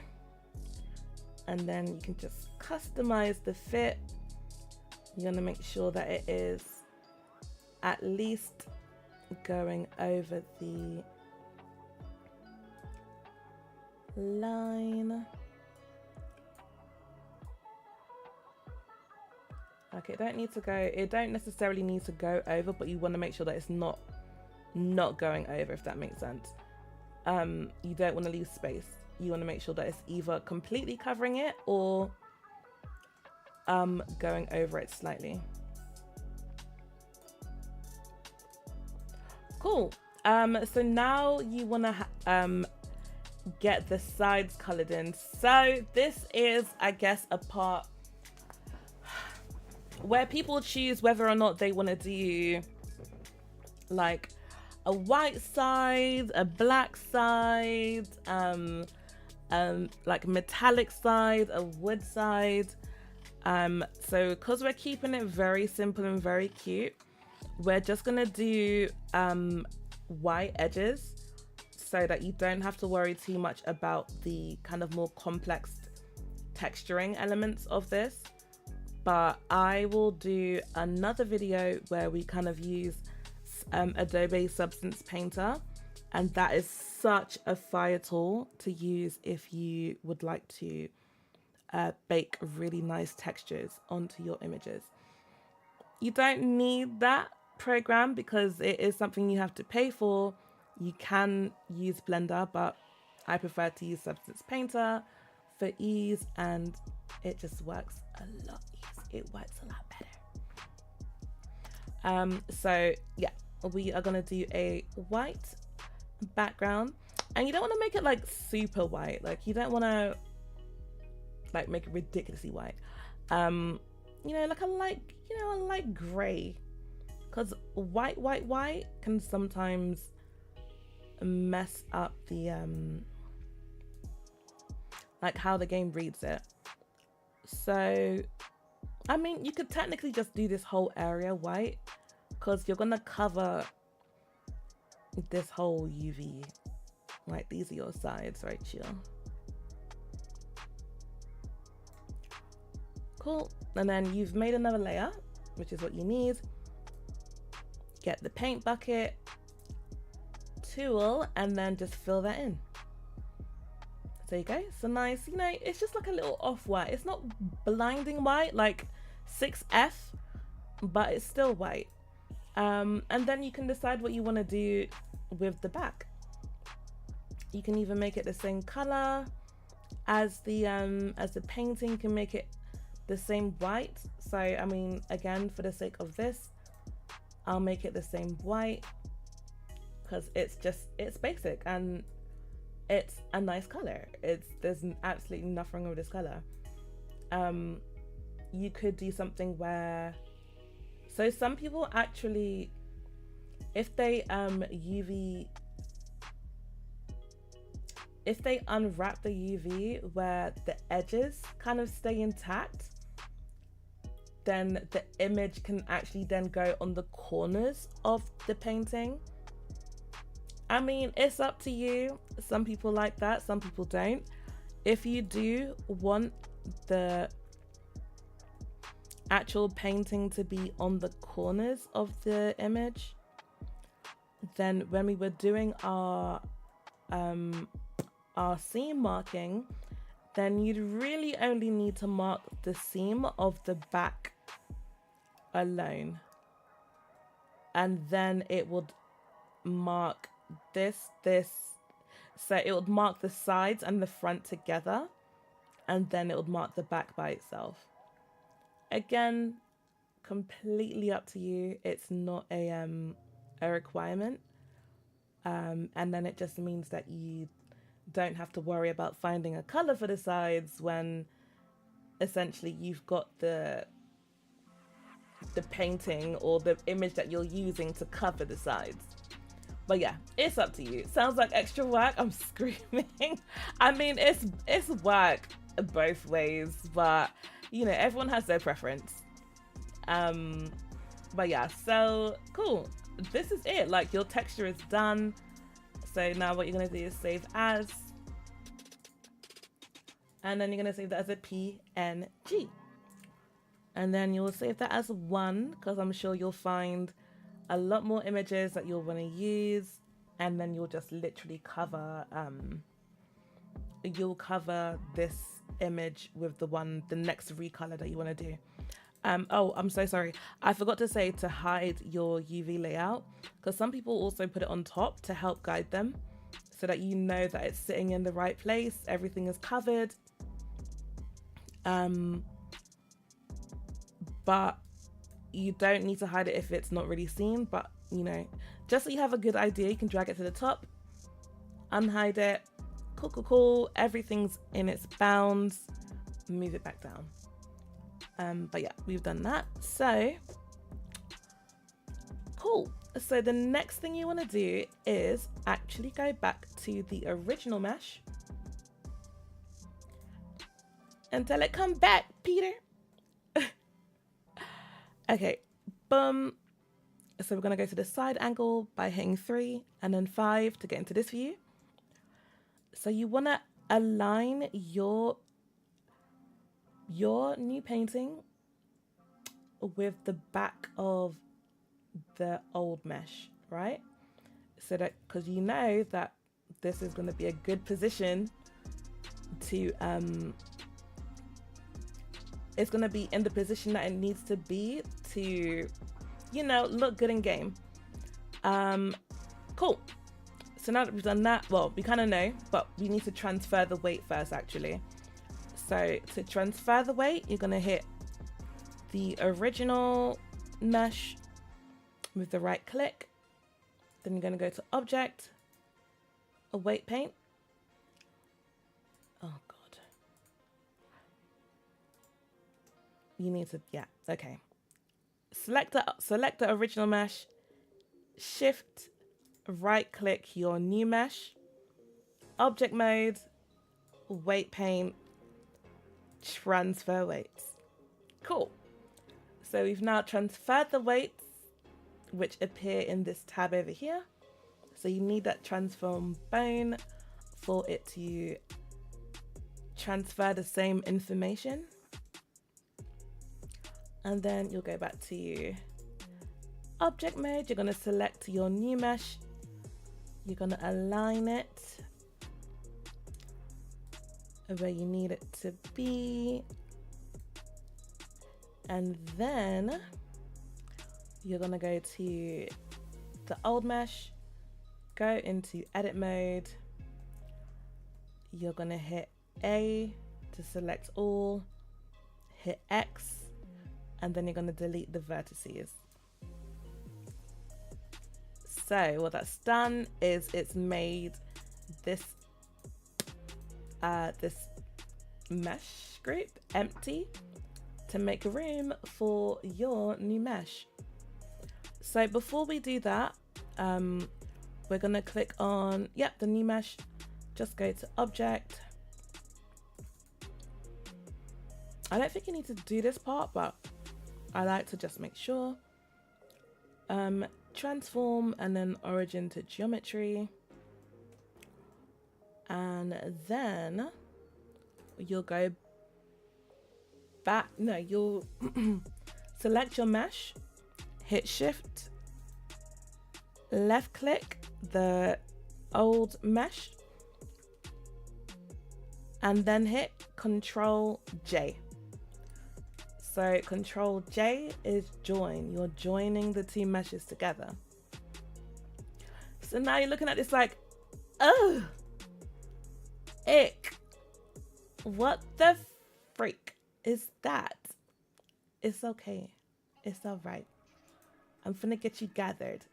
and then you can just customize the fit. You're gonna make sure that it is at least going over the line. Okay, it don't necessarily need to go over, but you want to make sure that it's not going over, if that makes sense. You don't want to leave space. You want to make sure that it's either completely covering it or going over it slightly. Cool. So now you want to get the sides colored in. So this is, I guess, a part where people choose whether or not they want to do like a white side, a black side, like metallic side, a wood side. So because we're keeping it very simple and very cute, we're just gonna do white edges so that you don't have to worry too much about the kind of more complex texturing elements of this. But I will do another video where we kind of use Adobe Substance Painter, and that is such a fire tool to use if you would like to bake really nice textures onto your images. You don't need that program because it is something you have to pay for. You can use Blender, but I prefer to use Substance Painter for ease, and it just works a lot easier. It works a lot better. So yeah, we are gonna do a white background, and you don't want to make it like super white. Like you don't want to like make it ridiculously white. You know, like a light gray, because white can sometimes mess up the like how the game reads it. So I mean, you could technically just do this whole area white because you're gonna cover this whole UV. Like these are your sides right here. Cool. And then you've made another layer, which is what you need. Get the paint bucket, tool, and then just fill that in. There you go. So nice, you know, it's just like a little off-white. It's not blinding white like 6F, but it's still white. And then you can decide what you want to do with the back. You can either make it the same color as the painting. You can make it the same white. So I mean, again, for the sake of this, I'll make it the same white because it's basic and it's a nice color. There's absolutely nothing wrong with this color. You could do something where, so some people actually, if they unwrap the UV where the edges kind of stay intact, then the image can actually then go on the corners of the painting. I mean, it's up to you. Some people like that, some people don't. If you do want the actual painting to be on the corners of the image, then when we were doing our seam marking, then you'd really only need to mark the seam of the back alone, and then it would mark this, so it would mark the sides and the front together, and then it would mark the back by itself. Again, completely up to you. It's not a requirement, and then it just means that you don't have to worry about finding a color for the sides when essentially you've got the painting or the image that you're using to cover the sides. But yeah, it's up to you. Sounds like extra work. I'm screaming. I mean, it's work both ways, but you know, everyone has their preference. But yeah, so cool. This is it. Like, your texture is done. So now what you're gonna do is save as, And then you're going to save that as a PNG. And then you'll save that as 1, because I'm sure you'll find a lot more images that you'll want to use. And then you'll just literally cover this image with the next recolor that you want to do. Oh, I'm so sorry. I forgot to say to hide your UV layout, because some people also put it on top to help guide them so that you know that it's sitting in the right place, everything is covered. But you don't need to hide it if it's not really seen, but you know, just so you have a good idea, you can drag it to the top, unhide it, cool, everything's in its bounds, move it back down. But yeah, we've done that. So cool. So the next thing you want to do is actually go back to the original mesh and tell it, come back, Peter. Okay, boom. So we're going to go to the side angle by hitting 3 and then 5 to get into this view. So you want to align your new painting with the back of the old mesh, right? So that, because you know that this is going to be a good position to it's going to be in the position that it needs to be to, you know, look good in game. Cool. So now that we've done that, well, we kind of know, but we need to transfer the weight first, actually. So to transfer the weight, you're going to hit the original mesh with the right click. Then you're going to go to Object, a weight paint. Oh, God. You need to, yeah, okay. Select the original mesh, shift, right click your new mesh, object mode, weight paint, transfer weights. Cool. So we've now transferred the weights, which appear in this tab over here. So you need that transform bone for it to transfer the same information. And then you'll go back to object mode. You're going to select your new mesh. You're going to align it where you need it to be. And then you're going to go to the old mesh, go into edit mode. You're going to hit A to select all, hit X, and then you're going to delete the vertices. So what that's done is it's made this this mesh group empty to make room for your new mesh. So before we do that, we're going to click on, the new mesh. Just go to Object. I don't think you need to do this part, but I like to just make sure. Transform and then origin to geometry. And then you'll go back. No, you'll select your mesh, hit shift, left click the old mesh, and then hit Control J. So Control J is join. You're joining the two meshes together. So now you're looking at this like, oh, ick. What the freak is that? It's okay. It's all right. I'm gonna get you gathered.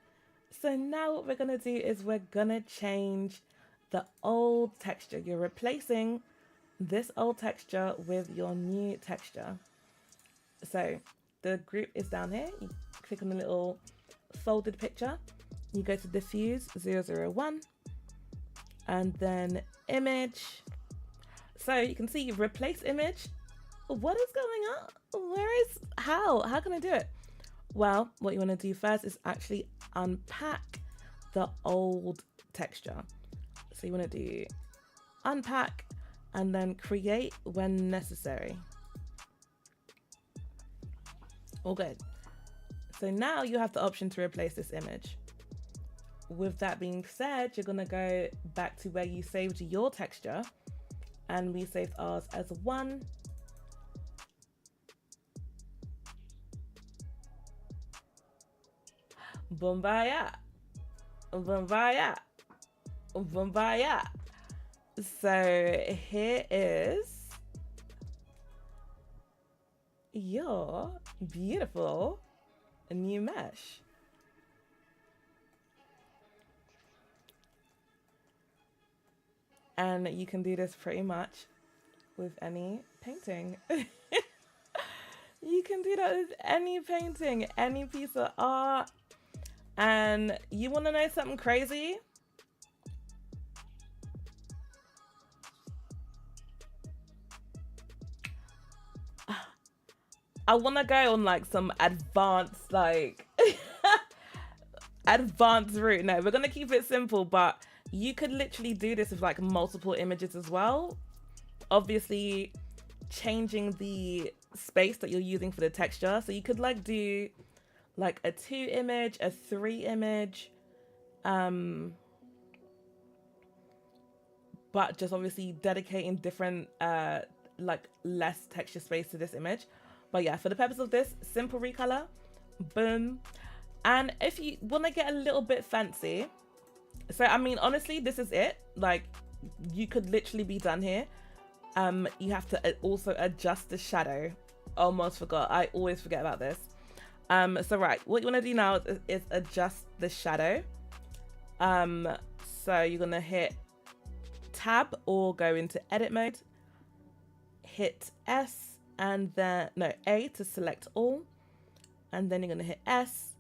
So now what we're gonna do is we're gonna change the old texture. You're replacing this old texture with your new texture. So the group is down here. You click on the little folded picture. You go to diffuse 001 and then image. So you can see you've replaced image. What is going on? How can I do it? Well, what you want to do first is actually unpack the old texture. So you want to do unpack and then create when necessary. All good. So now you have the option to replace this image. With that being said, you're gonna go back to where you saved your texture, and we saved ours as 1. Bombaya. Bombaya. Bombaya. So here is your beautiful new mesh. And you can do this pretty much with any painting. You can do that with any painting, any piece of art. And you want to know something crazy? I want to go on like some advanced, like advanced route. No, we're going to keep it simple, but you could literally do this with like multiple images as well. Obviously changing the space that you're using for the texture. So you could like do like a 2 image, a 3 image, but just obviously dedicating different, like less texture space to this image. But yeah, for the purpose of this, simple recolor, boom. And if you want to get a little bit fancy, so I mean, honestly, this is it. Like, you could literally be done here. You have to also adjust the shadow. Almost forgot. I always forget about this. So right, what you want to do now is adjust the shadow. So you're gonna hit tab or go into edit mode, hit S, and then A to select all, and then you're gonna hit S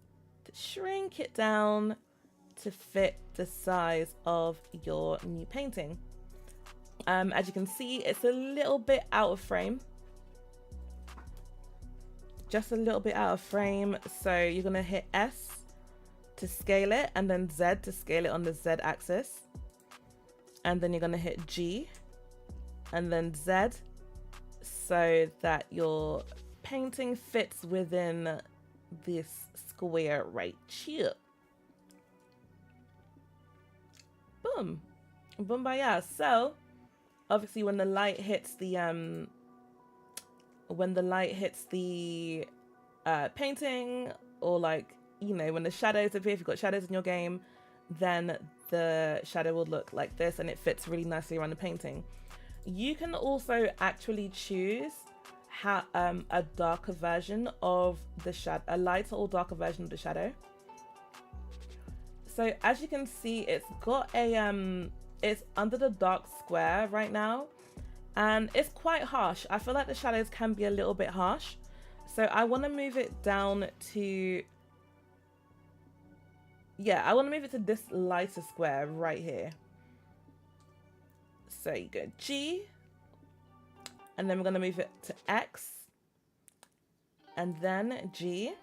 to shrink it down to fit the size of your new painting. As you can see, it's a little bit out of frame, just a little bit out of frame. So you're gonna hit S to scale it, and then Z to scale it on the Z axis, and then you're gonna hit G and then Z, so that your painting fits within this square right here. Boom. Boom, baya. So obviously when the light hits the painting, or like, you know, when the shadows appear, if you've got shadows in your game, then the shadow will look like this, and it fits really nicely around the painting. You can also actually choose how a darker version of the shadow, a lighter or darker version of the shadow. So as you can see, it's got a it's under the dark square right now, and it's quite harsh. I feel like the shadows can be a little bit harsh, so I want to move it down to, yeah, I want to move it to this lighter square right here. So you go G, and then we're going to move it to X, and then G,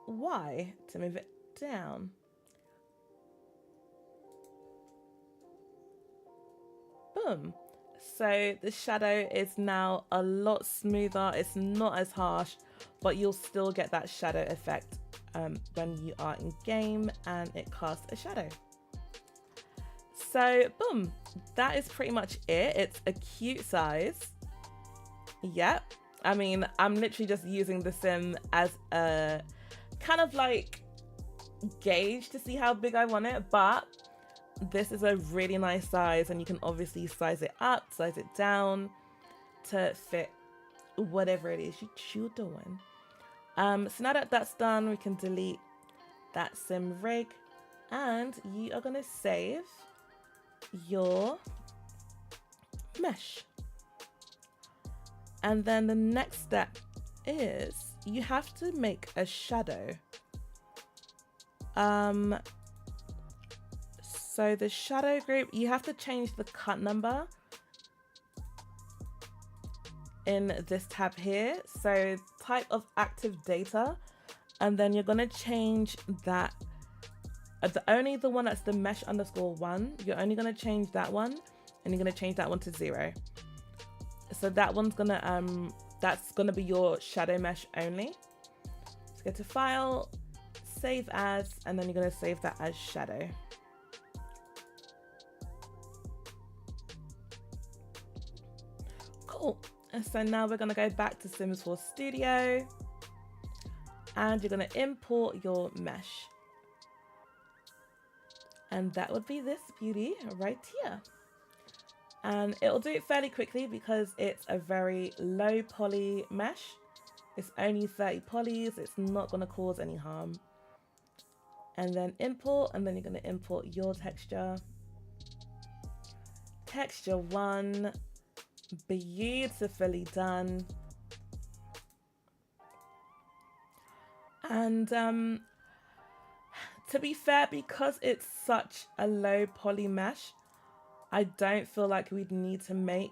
Y to move it down. Boom. So the shadow is now a lot smoother. It's not as harsh, but you'll still get that shadow effect when you are in game and it casts a shadow. So boom, that is pretty much it. It's a cute size. Yep. I mean, I'm literally just using the sim as a kind of like gauge to see how big I want it, but this is a really nice size, and you can obviously size it up, size it down to fit whatever it is you're doing. So now that that's done, we can delete that sim rig, and you are going to save your mesh. And then the next step is you have to make a shadow. So the shadow group, you have to change the cut number in this tab here. So type of active data, and then you're gonna change that. The one that's the mesh_1, you're only gonna change that one, and you're gonna change that one to 0. So that one's gonna that's gonna be your shadow mesh only. So go to File, Save As, and then you're gonna save that as shadow. Cool. And so now we're gonna go back to Sims 4 Studio, and you're gonna import your mesh. And that would be this beauty right here. And it'll do it fairly quickly because it's a very low poly mesh. It's only 30 polys. It's not going to cause any harm. And then import, and then you're going to import your texture. Texture 1, beautifully done. And to be fair, because it's such a low poly mesh, I don't feel like we'd need to make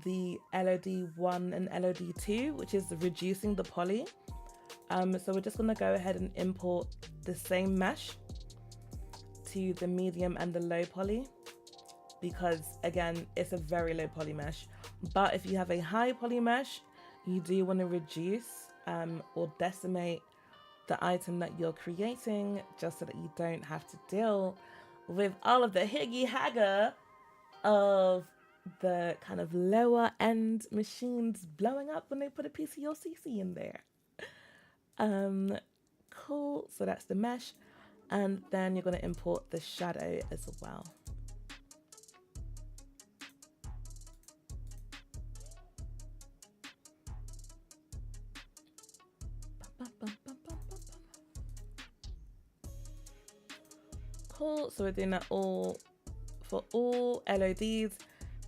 the LOD 1 and LOD 2, which is reducing the poly. So we're just going to go ahead and import the same mesh to the medium and the low poly, because again, it's a very low poly mesh. But if you have a high poly mesh, you do want to reduce or decimate the item that you're creating, just so that you don't have to deal with all of the higgy hagger of the kind of lower end machines blowing up when they put a piece of your CC in there. Cool. So that's the mesh, and then you're going to import the shadow as well. Cool. So we're doing that all for all LODs,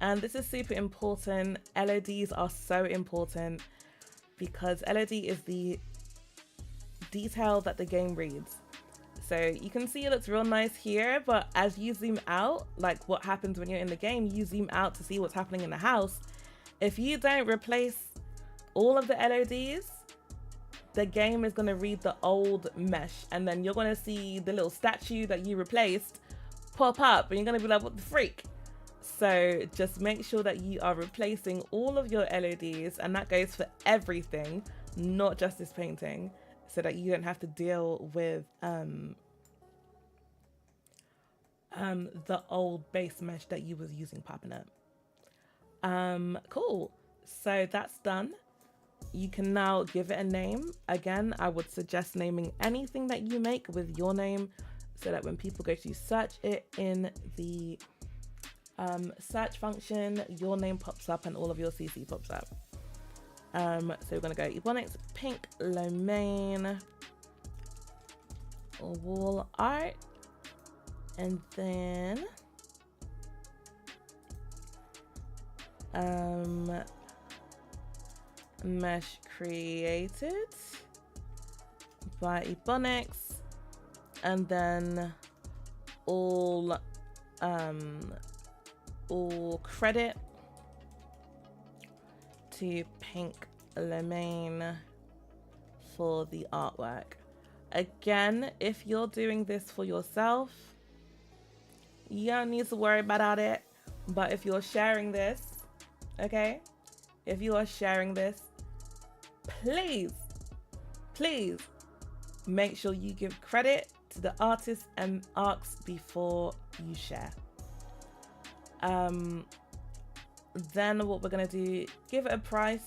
and this is super important. LODs are so important because LOD is the detail that the game reads. So you can see it looks real nice here, but as you zoom out, like what happens when you're in the game, you zoom out to see what's happening in the house. If you don't replace all of the LODs, the game is going to read the old mesh, and then you're going to see the little statue that you replaced pop up, and you're going to be like, what the freak? So just make sure that you are replacing all of your LODs, and that goes for everything, not just this painting, so that you don't have to deal with the old base mesh that you was using popping up. Cool. So that's done. You can now give it a name. Again, I would suggest naming anything that you make with your name, so that when people go to search it in the search function, your name pops up and all of your CC pops up. So we're going to go Ebonix Pink Lomain Wall Art, and then mesh created by Ebonix, and then all credit to Pink Lomain for the artwork. Again, if you're doing this for yourself, you don't need to worry about it. But if you're sharing this, okay, if you are sharing this, please make sure you give credit to the artist and arcs before you share. Then what we're gonna do, give it a price.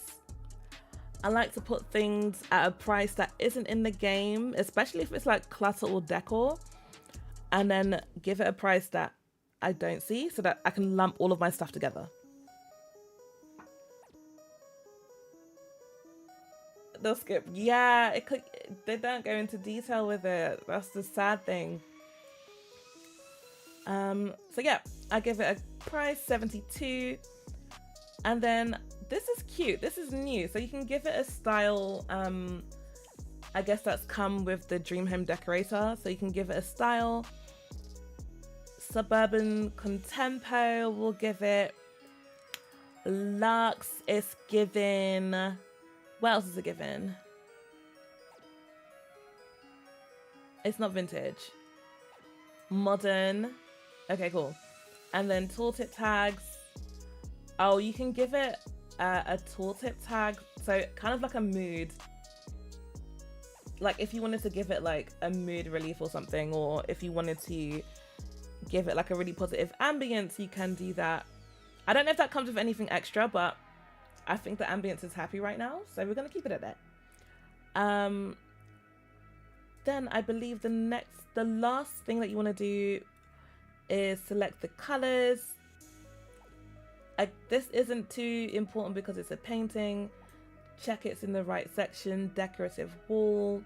I like to put things at a price that isn't in the game, especially if it's like clutter or decor, and then give it a price that I don't see, so that I can lump all of my stuff together. They'll skip. Yeah, they don't go into detail with it. That's the sad thing. So yeah, I give it a price 72, and then this is cute. This is new, so you can give it a style. I guess that's come with the Dream Home Decorator, so you can give it a style. Suburban Contempo, we'll give it. Luxe, it's given. What else is it given? It's not vintage. Modern. Okay, cool. And then tooltip tags. Oh, you can give it a tooltip tag. So kind of like a mood. Like if you wanted to give it like a mood relief or something, or if you wanted to give it like a really positive ambience, you can do that. I don't know if that comes with anything extra, but I think the ambience is happy right now, so we're gonna keep it at that. Then I believe the last thing that you want to do is select the colors. This isn't too important because it's a painting. Check it's in the right section. Decorative wall.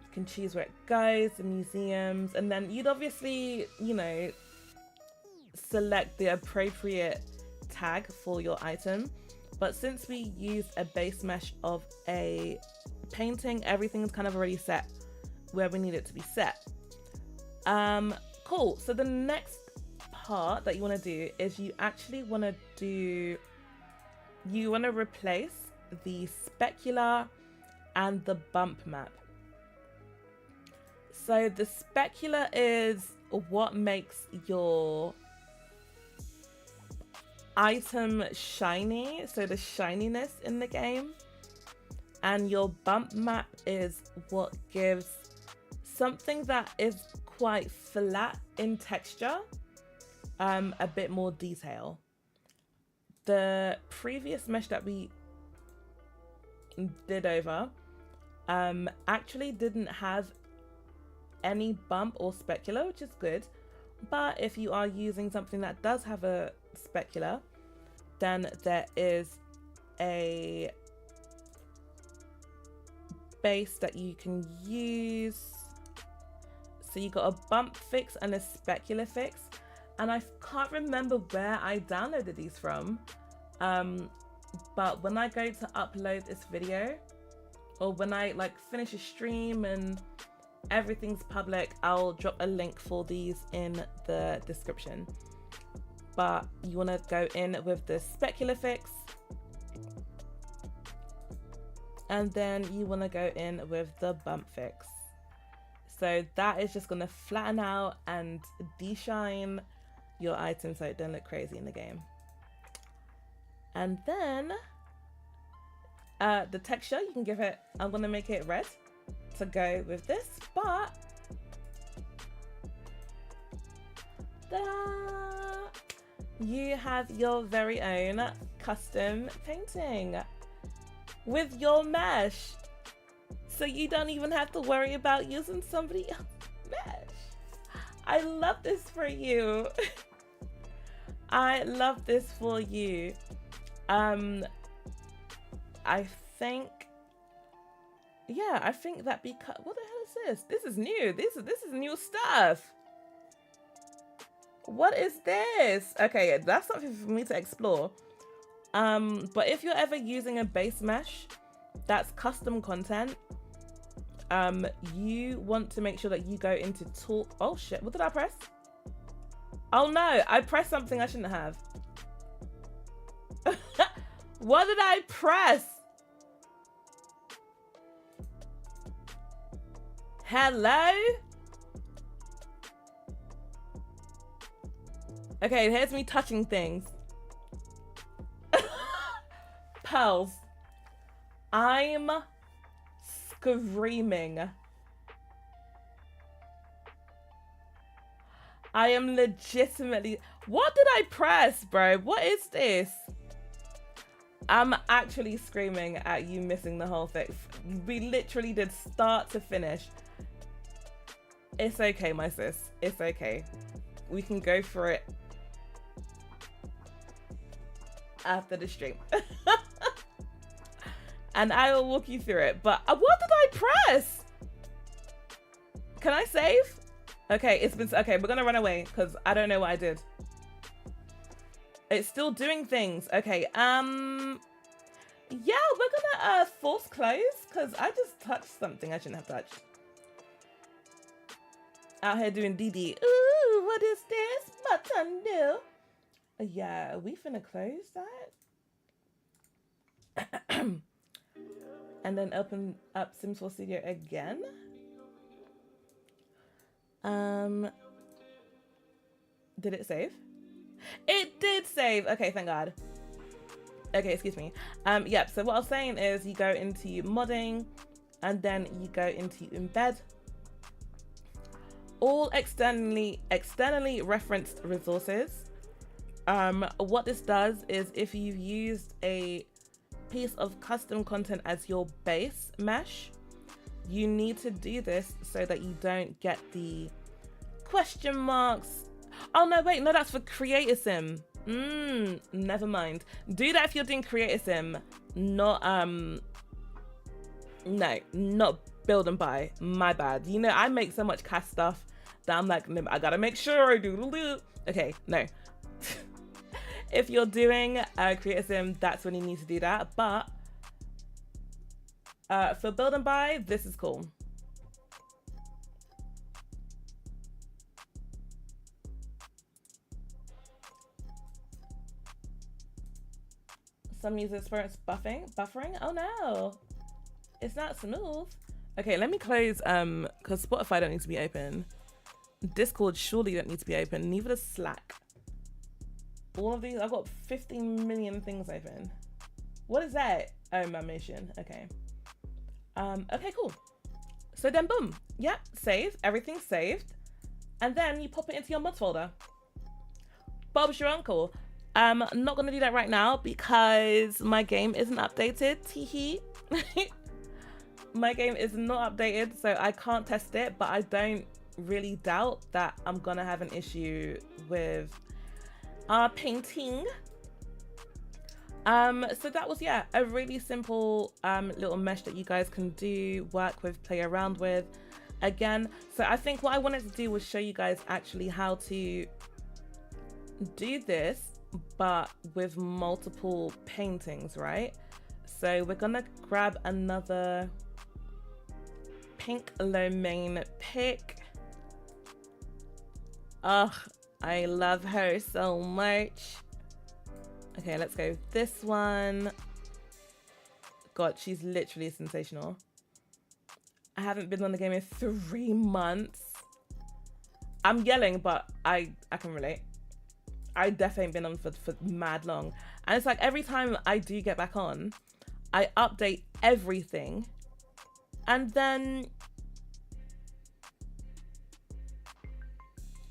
You can choose where it goes, the museums, and then you'd obviously, you know, select the appropriate tag for your item. But since we use a base mesh of a painting, everything's kind of already set where we need it to be set. Cool. So the next part that you want to do is you actually want to replace the specular and the bump map. So the specular is what makes your item shiny, so the shininess in the game, and your bump map is what gives something that is quite flat in texture a bit more detail. The previous mesh that we did over actually didn't have any bump or specular, which is good. But if you are using something that does have a specular, then there is a base that you can use. So you got a bump fix and a specular fix, and I can't remember where I downloaded these from, but when I go to upload this video, or when I like finish a stream and everything's public, I'll drop a link for these in the description. But you want to go in with the specular fix, and then you want to go in with the bump fix. So that is just going to flatten out and de-shine your item so it doesn't look crazy in the game. And then the texture, you can give it, I'm going to make it red to go with this, but ta-da! You have your very own custom painting with your mesh. So you don't even have to worry about using somebody else's mesh. I love this for you. I love this for you. I think, yeah, I think that because, what the hell is this? This is new. This is new stuff. What is this? Okay, that's something for me to explore. But if you're ever using a base mesh that's custom content, you want to make sure that you go into tool. Oh shit, what did I press? Oh no, I pressed something I shouldn't have. What did I press? Hello? Okay, here's me touching things. Pearls. I'm screaming. I am legitimately... What did I press, bro? What is this? I'm actually screaming at you missing the whole thing. We literally did start to finish. It's okay, my sis. It's okay. We can go for it after the stream. And I will walk you through it. But what did I press? Can I save? Okay, it's been... Okay, we're gonna run away because I don't know what I did. It's still doing things. Okay, yeah, we're gonna force close because I just touched something I shouldn't have touched. Out here doing DD. Ooh, what is this? Button do? Yeah, are we finna close that? And then open up Sims 4 Studio again. Did it save? It did save. Okay, thank God. Okay, excuse me. Yep, so what I was saying is you go into modding and then you go into embed. All externally referenced resources. What this does is if you've used a piece of custom content as your base mesh, you need to do this so that you don't get the question marks. Oh no, wait, no, that's for Creator Sim. Never mind. Do that if you're doing Creator Sim, not no, not build and buy. My bad. You know, I make so much cash stuff that I'm like, I gotta make sure I do. Okay, no. If you're doing Creator Sim, that's when you need to do that. But for build and buy, this is cool. Some users experience buffering. Oh no, it's not smooth. Okay, let me close because Spotify don't need to be open. Discord surely don't need to be open. Neither does Slack. All of these, I've got 15 million things open. What is that? Oh, my mission. Okay. Okay, cool. So then boom. Yeah, save. Everything's saved. And then you pop it into your mods folder. Bob's your uncle. I'm not going to do that right now because my game isn't updated. Teehee. My game is not updated, so I can't test it, but I don't really doubt that I'm going to have an issue with painting. So that was, yeah, a really simple little mesh that you guys can do, work with, play around with. Again, so I think what I wanted to do was show you guys actually how to do this, but with multiple paintings, right? So we're gonna grab another pink lo mein pick. Ugh, I love her so much. Okay, let's go this one. God, she's literally sensational. I haven't been on the game in 3 months. I'm yelling, but I can relate. I definitely been on for mad long. And it's like every time I do get back on, I update everything. And then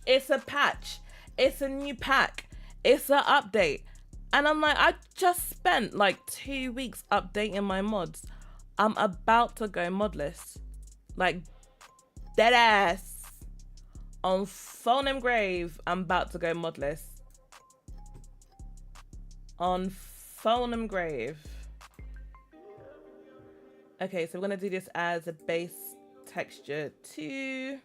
it's a patch. It's a new pack. It's an update. And I'm like, I just spent like 2 weeks updating my mods. I'm about to go modless. Like, dead ass. On phone and grave, I'm about to go modless. On phone and grave. Okay, so we're gonna do this as a base texture 2.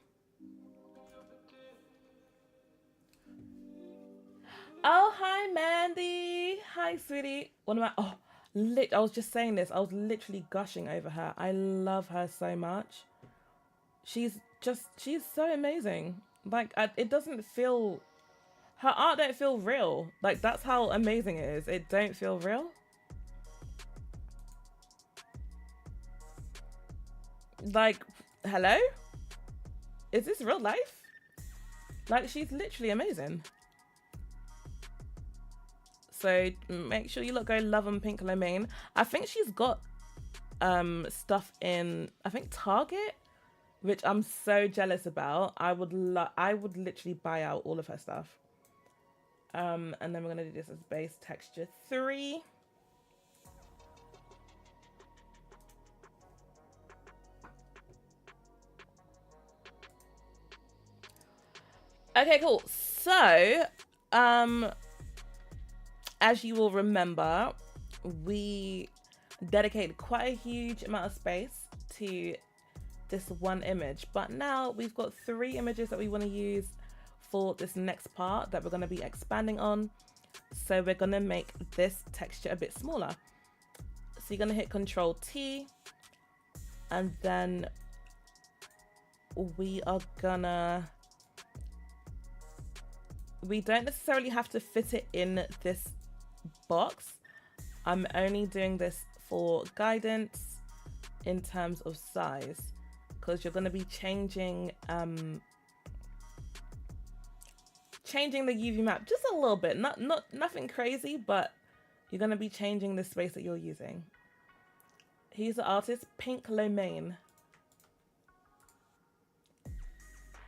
Oh, hi, Mandy. Hi, sweetie. One of my, I was just saying this. I was literally gushing over her. I love her so much. She's so amazing. Like, it doesn't feel, her art don't feel real. Like, that's how amazing it is. It don't feel real. Like, hello? Is this real life? Like, she's literally amazing. So make sure you go love and pink lo mein. I think she's got stuff in, I think, Target, which I'm so jealous about. I would literally buy out all of her stuff. And then we're gonna do this as base texture 3. Okay, cool. So as you will remember, we dedicated quite a huge amount of space to this one image, but now we've got 3 images that we want to use for this next part that we're going to be expanding on. So we're going to make this texture a bit smaller. So you're going to hit Control T, and then we don't necessarily have to fit it in this box. I'm only doing this for guidance in terms of size, because you're going to be changing changing the UV map just a little bit. Nothing crazy, but you're going to be changing the space that you're using. He's the artist, Pink Lomain.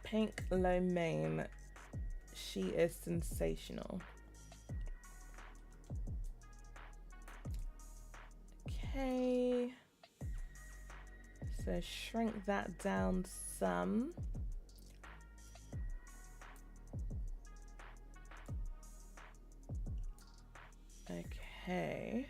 Pink Lomain. She is sensational. Okay. So shrink that down some. Okay.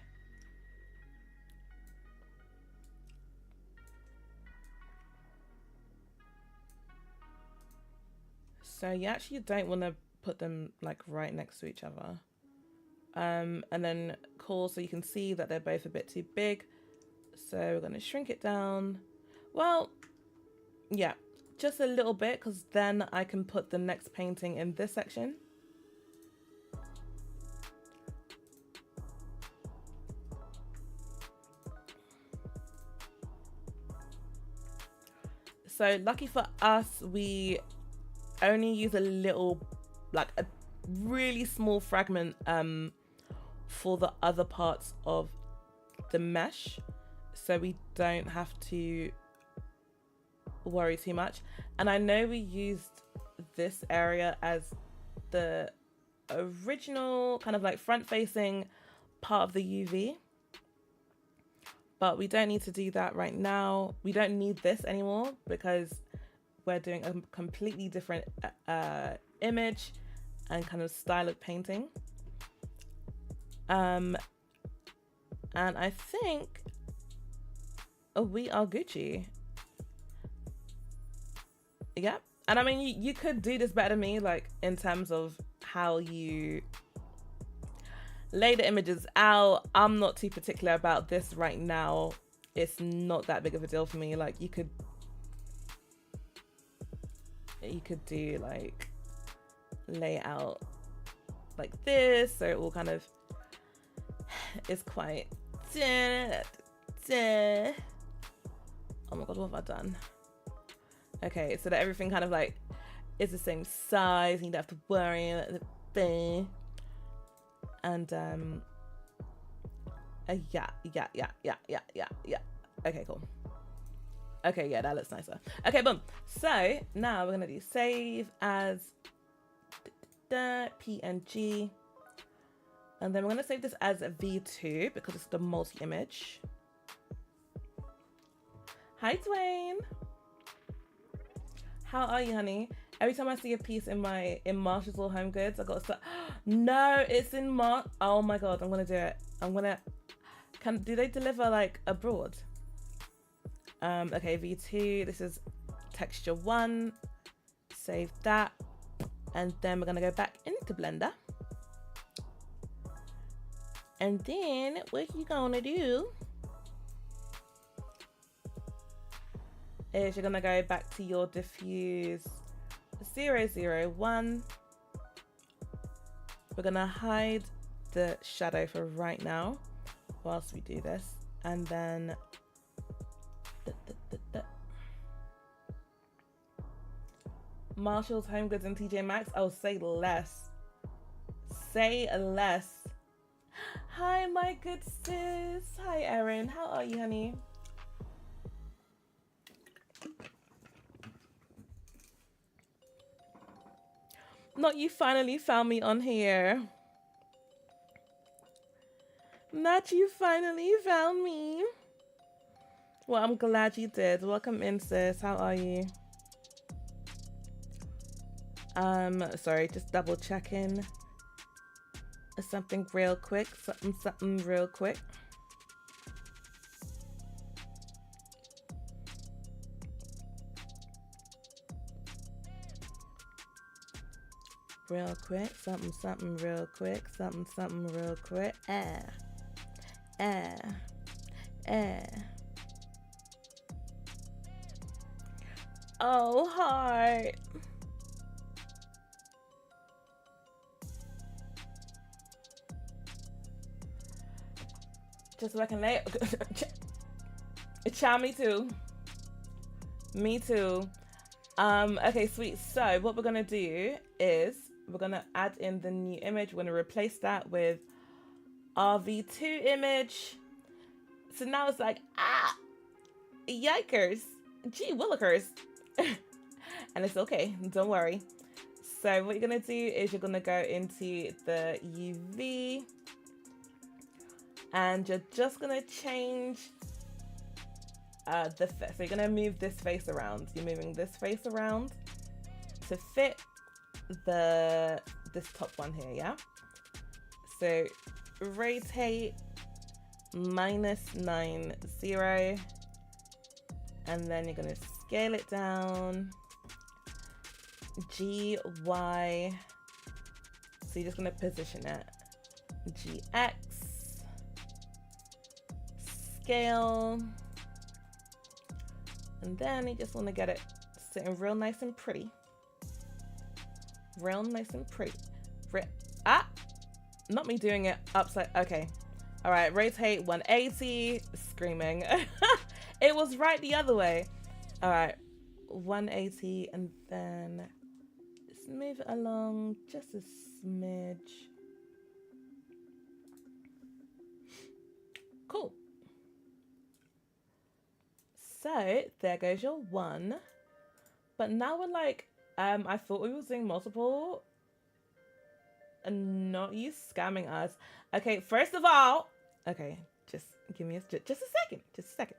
So you actually don't want to put them like right next to each other. And then cool, so you can see that they're both a bit too big. So we're going to shrink it down. Well, yeah, just a little bit, because then I can put the next painting in this section. So lucky for us, we only use a little, like a really small fragment for the other parts of the mesh, so we don't have to worry too much. And I know we used this area as the original kind of like front facing part of the UV, but we don't need to do that right now. We don't need this anymore because we're doing a completely different image and kind of style of painting. And I think we are Gucci. Yeah. And I mean, you could do this better than me, like in terms of how you lay the images out. I'm not too particular about this right now. It's not that big of a deal for me. Like you could do like lay out like this, so it will kind of is quite oh my god, what have I done? Okay, so that everything kind of like is the same size and you don't have to worry about the thing. And yeah. Okay, cool. Okay, yeah, that looks nicer. Okay, boom. So now we're gonna do save as PNG, and then we're gonna save this as a V2 because it's the multi-image. Hi, Dwayne. How are you, honey? Every time I see a piece in Marshall's or Home Goods, I gotta start. No, it's in Oh my god, I'm gonna do it. Do they deliver like abroad? Okay, V2, this is texture 1, save that, and then we're gonna go back into Blender. And then what you're gonna do is you're gonna go back to your diffuse 001. We're gonna hide the shadow for right now whilst we do this, and then Marshall's, Home Goods, and TJ Maxx. Oh, say less. Say less. Hi, my good sis. Hi, Erin. How are you, honey? Not you finally found me on here. Not you finally found me. Well, I'm glad you did. Welcome in, sis. How are you? Sorry, just double checking something real quick. Something real quick. Real quick, something real quick, something real quick. Oh, heart. Just so I can lay. Child, me too. Me too. Okay, sweet. So what we're gonna do is we're going to add in the new image. We're going to replace that with our V2 image. So now it's like, yikers, gee willikers. And it's okay, don't worry. So what you're going to do is you're going to go into the UV and you're just going to change so you're going to move this face around. You're moving this face around to fit this top one here, yeah? So rotate -90, and then you're going to scale it down. GY, so you're just going to position it. GX, scale, and then you just want to get it sitting real nice and pretty. Real nice and pretty. Not me doing it upside. Okay. All right. Rotate 180. Screaming. It was right the other way. All right. 180, and then just move it along just a smidge. Cool. So there goes your one. But now we're like, I thought we were doing multiple. And not you scamming us. Okay, first of all, okay, just give me just a second.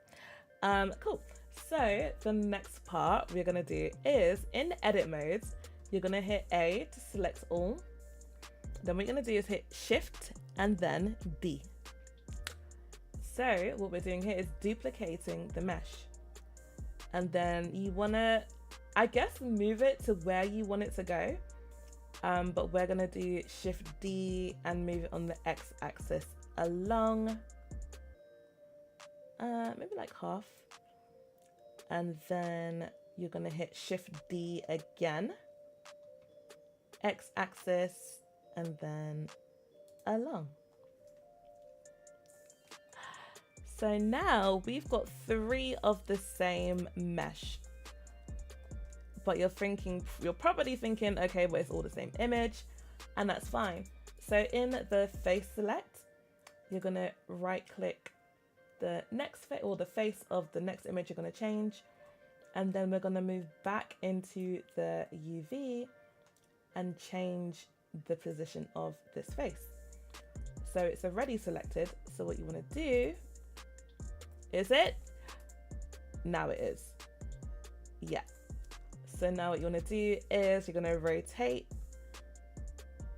Cool. So the next part we're gonna do is in edit mode, you're gonna hit A to select all. Then what you're gonna do is hit Shift and then D. So what we're doing here is duplicating the mesh. And then you wanna, I guess, move it to where you want it to go. But we're gonna do Shift D and move it on the X axis along, maybe like half. And then you're gonna hit Shift D again, X axis, and then along. So now we've got 3 of the same mesh. But you're probably thinking, okay, but it's all the same image, and that's fine. So in the face select, you're gonna right click the next face or the face of the next image you're gonna change, and then we're gonna move back into the UV and change the position of this face. So it's already selected. So what you wanna do, is it? Now it is. Yeah. So now what you want to do is you're going to rotate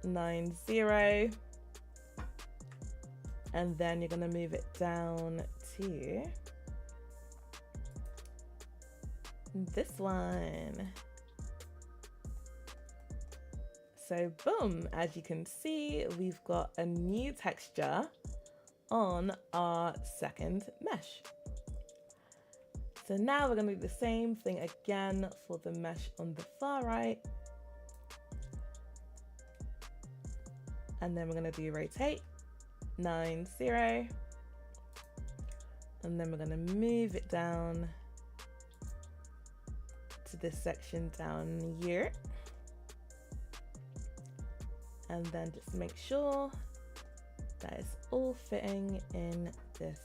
90, and then you're going to move it down to this one. So boom, as you can see, we've got a new texture on our second mesh. So now we're going to do the same thing again for the mesh on the far right. And then we're going to do rotate 90. And then we're going to move it down to this section down here. And then just make sure that it's all fitting in this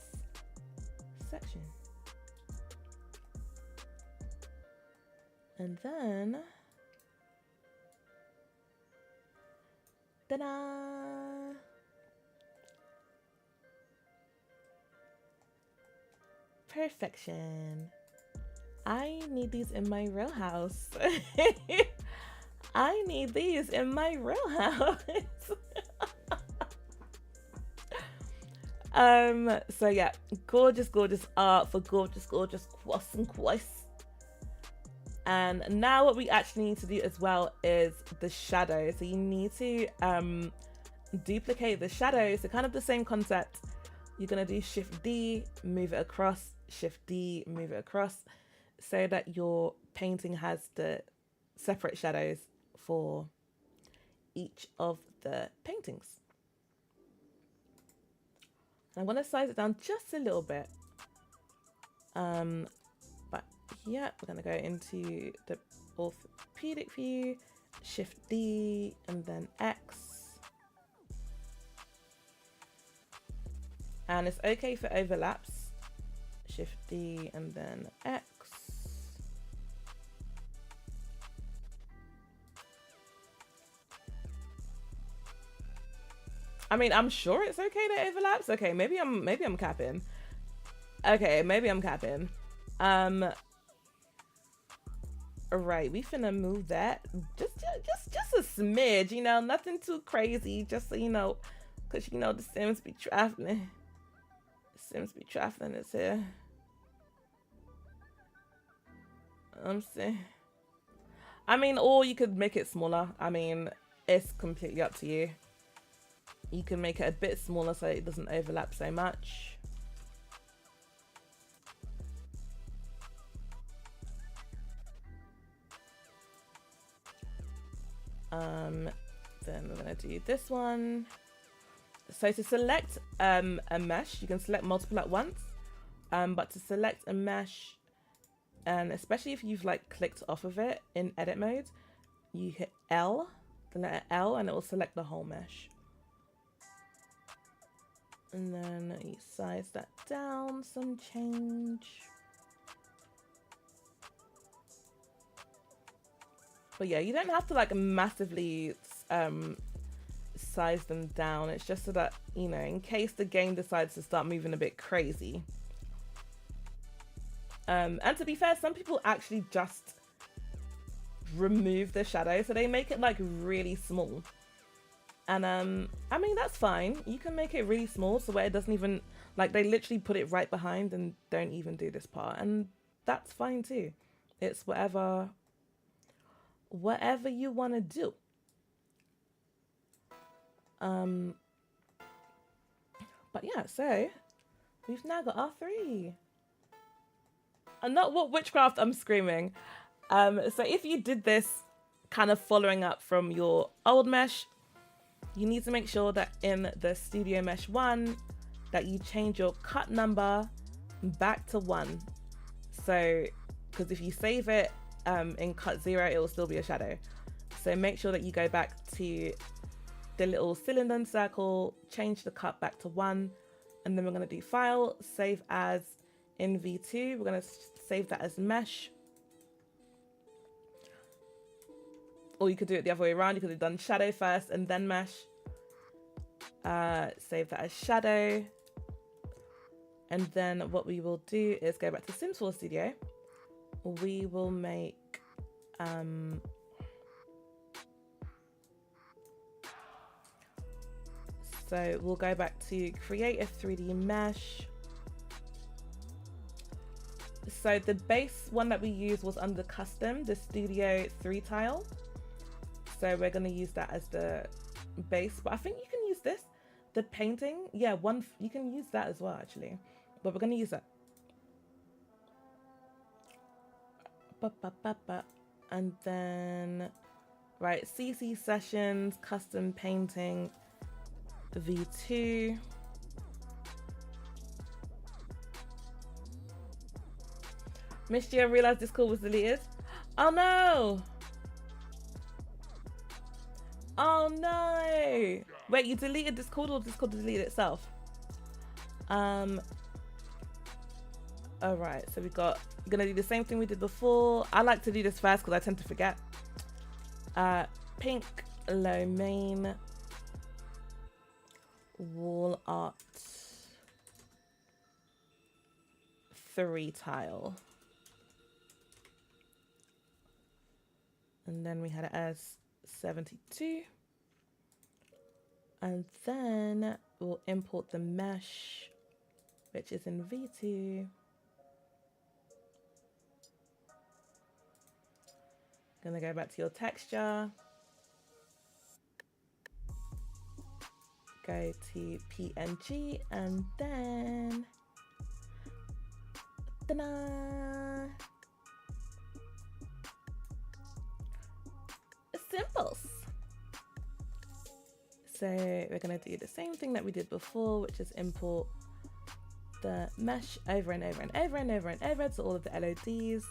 section. And then, ta-da! Perfection. I need these in my real house. I need these in my real house. So yeah, gorgeous art for gorgeous quas and quas. And now what we actually need to do as well is the shadow. So you need to duplicate the shadow. So kind of the same concept. You're gonna do Shift D, move it across, Shift D, move it across, so that your painting has the separate shadows for each of the paintings. And I'm gonna size it down just a little bit. But yeah, we're gonna go into the orthopedic view Shift D and then X. And it's okay for overlaps. Shift D and then X. I mean, I'm sure it's okay that overlaps. Okay, maybe I'm capping. Okay, maybe I'm capping. Alright, we finna move that just a smidge, you know, nothing too crazy, just so you know, cause you know the Sims be traveling. The Sims be traveling is here. I'm saying. I mean, or you could make it smaller. I mean, it's completely up to you. You can make it a bit smaller so it doesn't overlap so much. Then we're gonna do this one. So to select a mesh, you can select multiple at once. But to select a mesh, and especially if you've like clicked off of it in edit mode, you hit L, the letter L, and it will select the whole mesh. And then you size that down some change. But yeah, you don't have to like massively size them down. It's just so that, you know, in case the game decides to start moving a bit crazy. And to be fair, some people actually just remove the shadow, so they make it like really small. And I mean, that's fine. You can make it really small so where it doesn't even, like, they literally put it right behind and don't even do this part, and that's fine too. It's whatever you want to do. But yeah, so we've now got our 3. And not what witchcraft I'm screaming. So if you did this kind of following up from your old mesh, you need to make sure that in the Studio Mesh 1 that you change your cut number back to 1. So, because if you save it in cut 0, it will still be a shadow. So make sure that you go back to the little cylinder circle, change the cut back to 1, and then we're going to do File, Save As in V2. We're going to save that as Mesh. Or you could do it the other way around. You could have done Shadow first and then Mesh. Save that as Shadow. And then what we will do is go back to Sims 4 Studio. We will make so we'll go back to create a 3D mesh. So the base one that we used was under custom, the Studio 3 tile. So we're going to use that as the base, but I think you can use this, the painting. Yeah, you can use that as well actually, but we're going to use that. And then, right, CC sessions, custom painting, V2. Mistia realized Discord was deleted. Oh no! Oh no! Wait, you deleted Discord or Discord deleted itself? Alright, so we're gonna do the same thing we did before. I like to do this first because I tend to forget. Pink low main wall art 3 tile. And then we had it as 72. And then we'll import the mesh, which is in V2. Gonna go back to your texture. Go to PNG and then ta-da! Simples. So we're going to do the same thing that we did before, which is import the mesh over and over and over and over and over to all of the LODs.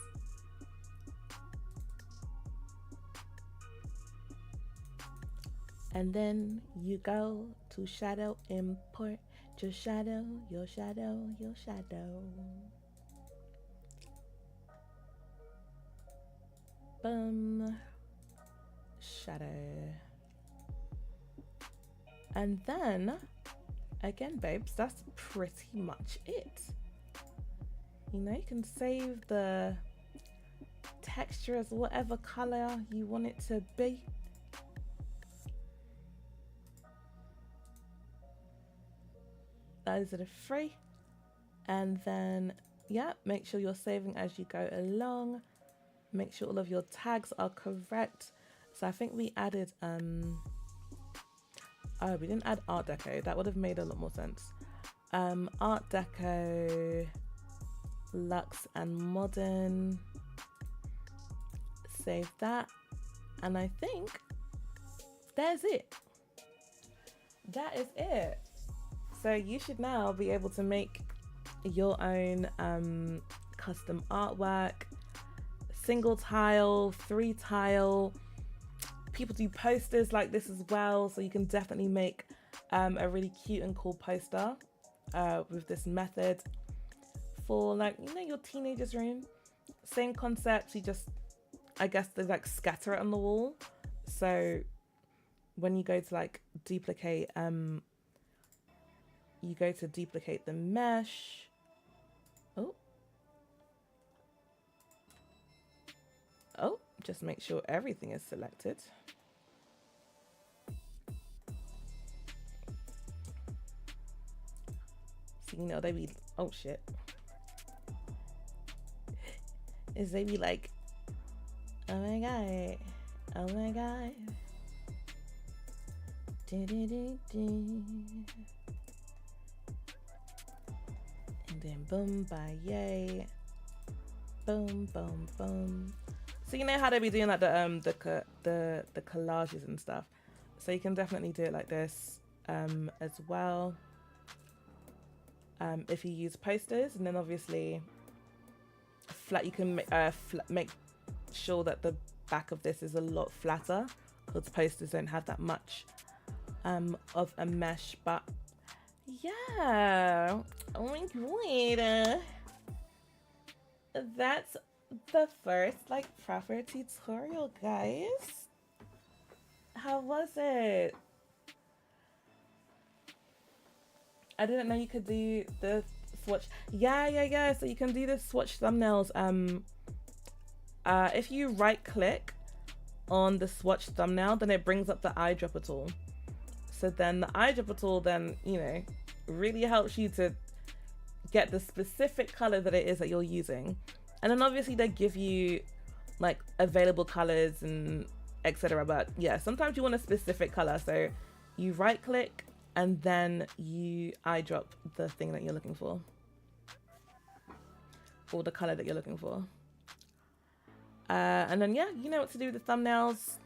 And then you go to shadow import your shadow, your shadow, your shadow. Boom. Shadow. And then, again, babes, that's pretty much it. You know, you can save the texture as whatever color you want it to be. Those are the three. And then, yeah, make sure you're saving as you go along. Make sure all of your tags are correct. So I think we added, oh, we didn't add Art Deco. That would have made a lot more sense. Art Deco, Luxe and Modern. Save that. And I think there's it. That is it. So you should now be able to make your own custom artwork, single tile, 3 tile. People do posters like this as well, so you can definitely make a really cute and cool poster with this method for, like, you know, your teenager's room. Same concept, you just, I guess they like scatter it on the wall. So when you go to like duplicate, you go to duplicate the mesh. Oh, just make sure everything is selected. So, you know, they be, oh shit. Is they be like, oh my god, oh my god. And then boom, bye, yay. Boom, boom, boom. So you know how they be doing like the collages and stuff. So you can definitely do it like this as well. If you use posters, and then obviously flat, you can make sure that the back of this is a lot flatter, because posters don't have that much of a mesh. But yeah, oh my god, that's the first like proper tutorial, guys. How was it? I didn't know you could do the swatch. Yeah. So you can do the swatch thumbnails. If you right click on the swatch thumbnail, then it brings up the eyedropper tool. So then the eyedropper tool then, you know, really helps you to get the specific color that it is that you're using. And then obviously they give you like available colors and etc. But yeah, sometimes you want a specific color. So you right click and then you eyedrop the thing that you're looking for, or the color that you're looking for. And then yeah, you know what to do with the thumbnails.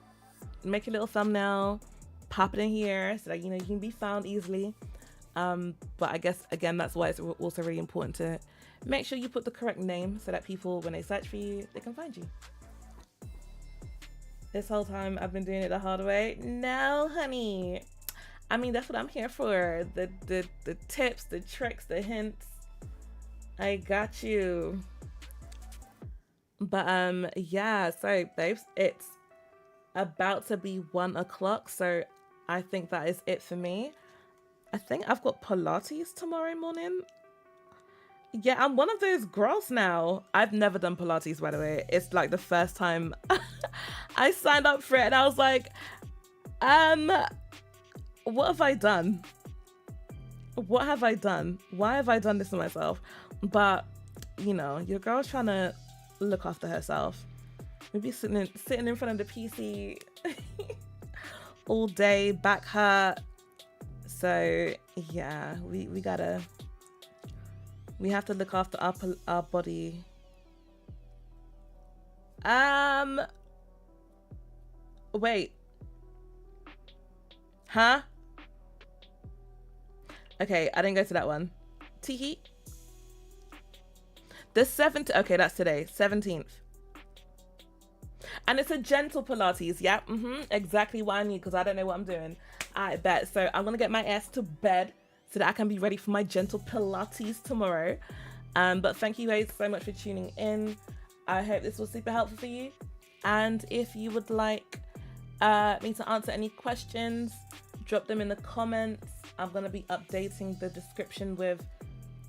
Make a little thumbnail, pop it in here so that, you know, you can be found easily. But I guess again, that's why it's also really important to make sure you put the correct name so that people, when they search for you, they can find you. This whole time I've been doing it the hard way. No, honey. I mean, that's what I'm here for. The tips, the tricks, the hints. I got you. But yeah, so babes, it's about to be 1 o'clock. So I think that is it for me. I think I've got Pilates tomorrow morning. Yeah, I'm one of those girls now. I've never done Pilates, by the way. It's like the first time I signed up for it, and I was like, what have I done? What have I done? Why have I done this to myself? But, you know, your girl's trying to look after herself. Maybe sitting in front of the PC all day, back hurt. So yeah, we have to look after our body. Wait. Huh? Okay, I didn't go to that one. Teehee. The 7th. Okay, that's today. 17th. And it's a gentle Pilates. Yeah, exactly what I need because I don't know what I'm doing. I bet. So I'm going to get my ass to bed so that I can be ready for my gentle Pilates tomorrow. But thank you guys so much for tuning in. I hope this was super helpful for you. And if you would like me to answer any questions, drop them in the comments. I'm going to be updating the description with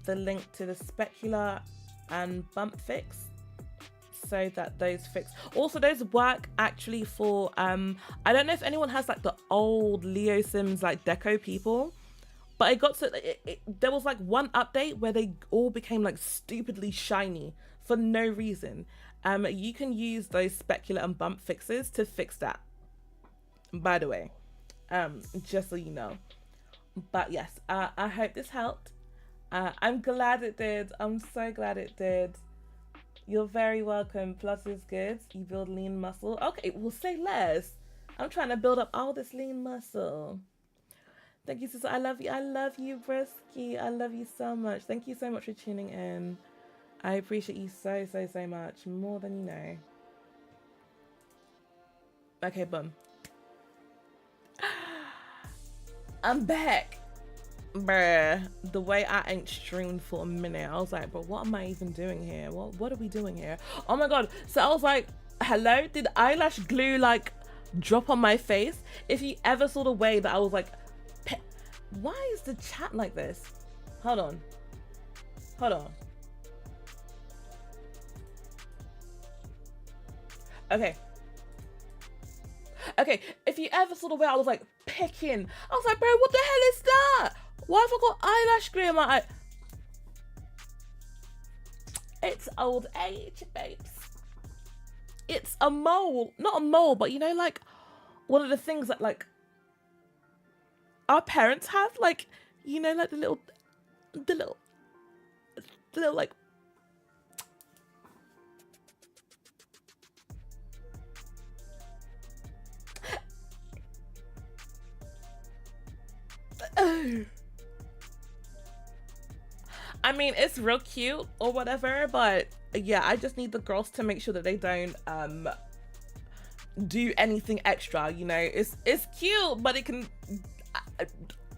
the link to the specular and bump fix so that those fix. Also, those work actually for, I don't know if anyone has like the old Leo Sims like deco people, but I got to, there was like one update where they all became like stupidly shiny for no reason. You can use those specular and bump fixes to fix that, by the way, just so you know. But yes, I hope this helped. I'm glad it did. I'm so glad it did. You're very welcome. Plus is good. You build lean muscle. Okay, we'll say less. I'm trying to build up all this lean muscle. Thank you, sister. I love you. I love you, Brisky. I love you so much. Thank you so much for tuning in. I appreciate you so, so, so much. More than you know. Okay, boom. I'm back. Bruh, the way I ain't streamed for a minute, I was like, bro, what am I even doing here? What are we doing here? Oh my god. So I was like, hello? Did eyelash glue like drop on my face? If you ever saw the way that I was like, why is the chat like this? Hold on. Hold on. Okay. Okay, if you ever saw the way I was like picking, I was like, bro, what the hell is that? Why have I got eyelash glue in my eye? It's old age, babes. It's a mole. Not a mole, but you know, like one of the things that like our parents have, like, you know, like the little like I mean, it's real cute or whatever, but yeah, I just need the girls to make sure that they don't do anything extra, you know. It's cute, but it can,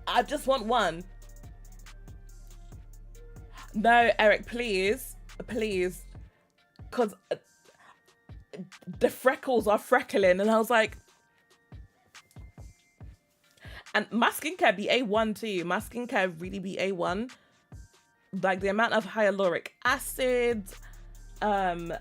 I just want one. No, Eric, please, because the freckles are freckling, and I was like, and my skincare be A1 too. My skincare really be A1. Like the amount of hyaluronic acid, retinol,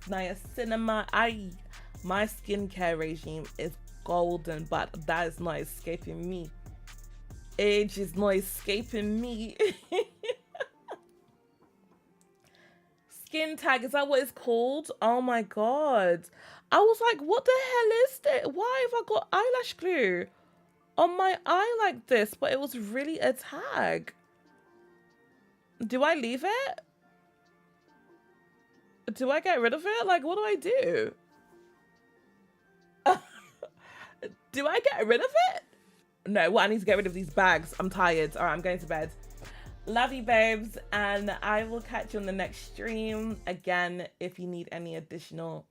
niacinamide. My skincare regime is golden, but that is not escaping me. Age is not escaping me. Skin tag, is that what it's called? Oh my god. I was like, what the hell is this? Why have I got eyelash glue on my eye like this? But it was really a tag. Do I leave it? Do I get rid of it? Like, what do I do? Do I get rid of it? No, well, I need to get rid of these bags. I'm tired. All right, I'm going to bed. Love you, babes. And I will catch you on the next stream. Again, if you need any additional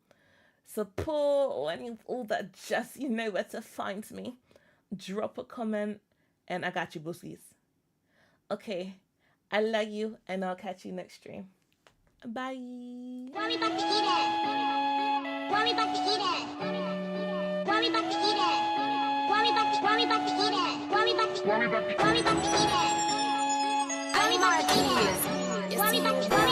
support or any of all that, just, you know where to find me. Drop a comment and I got you, boosies. Okay, I love you and I'll catch you next stream. Bye. Worry about to eat it. Worry about to eat it. Worry about to eat it. Worry about to eat it. Worry about to eat it. Worry about to eat it. Worry about to eat it. Worry about to eat it.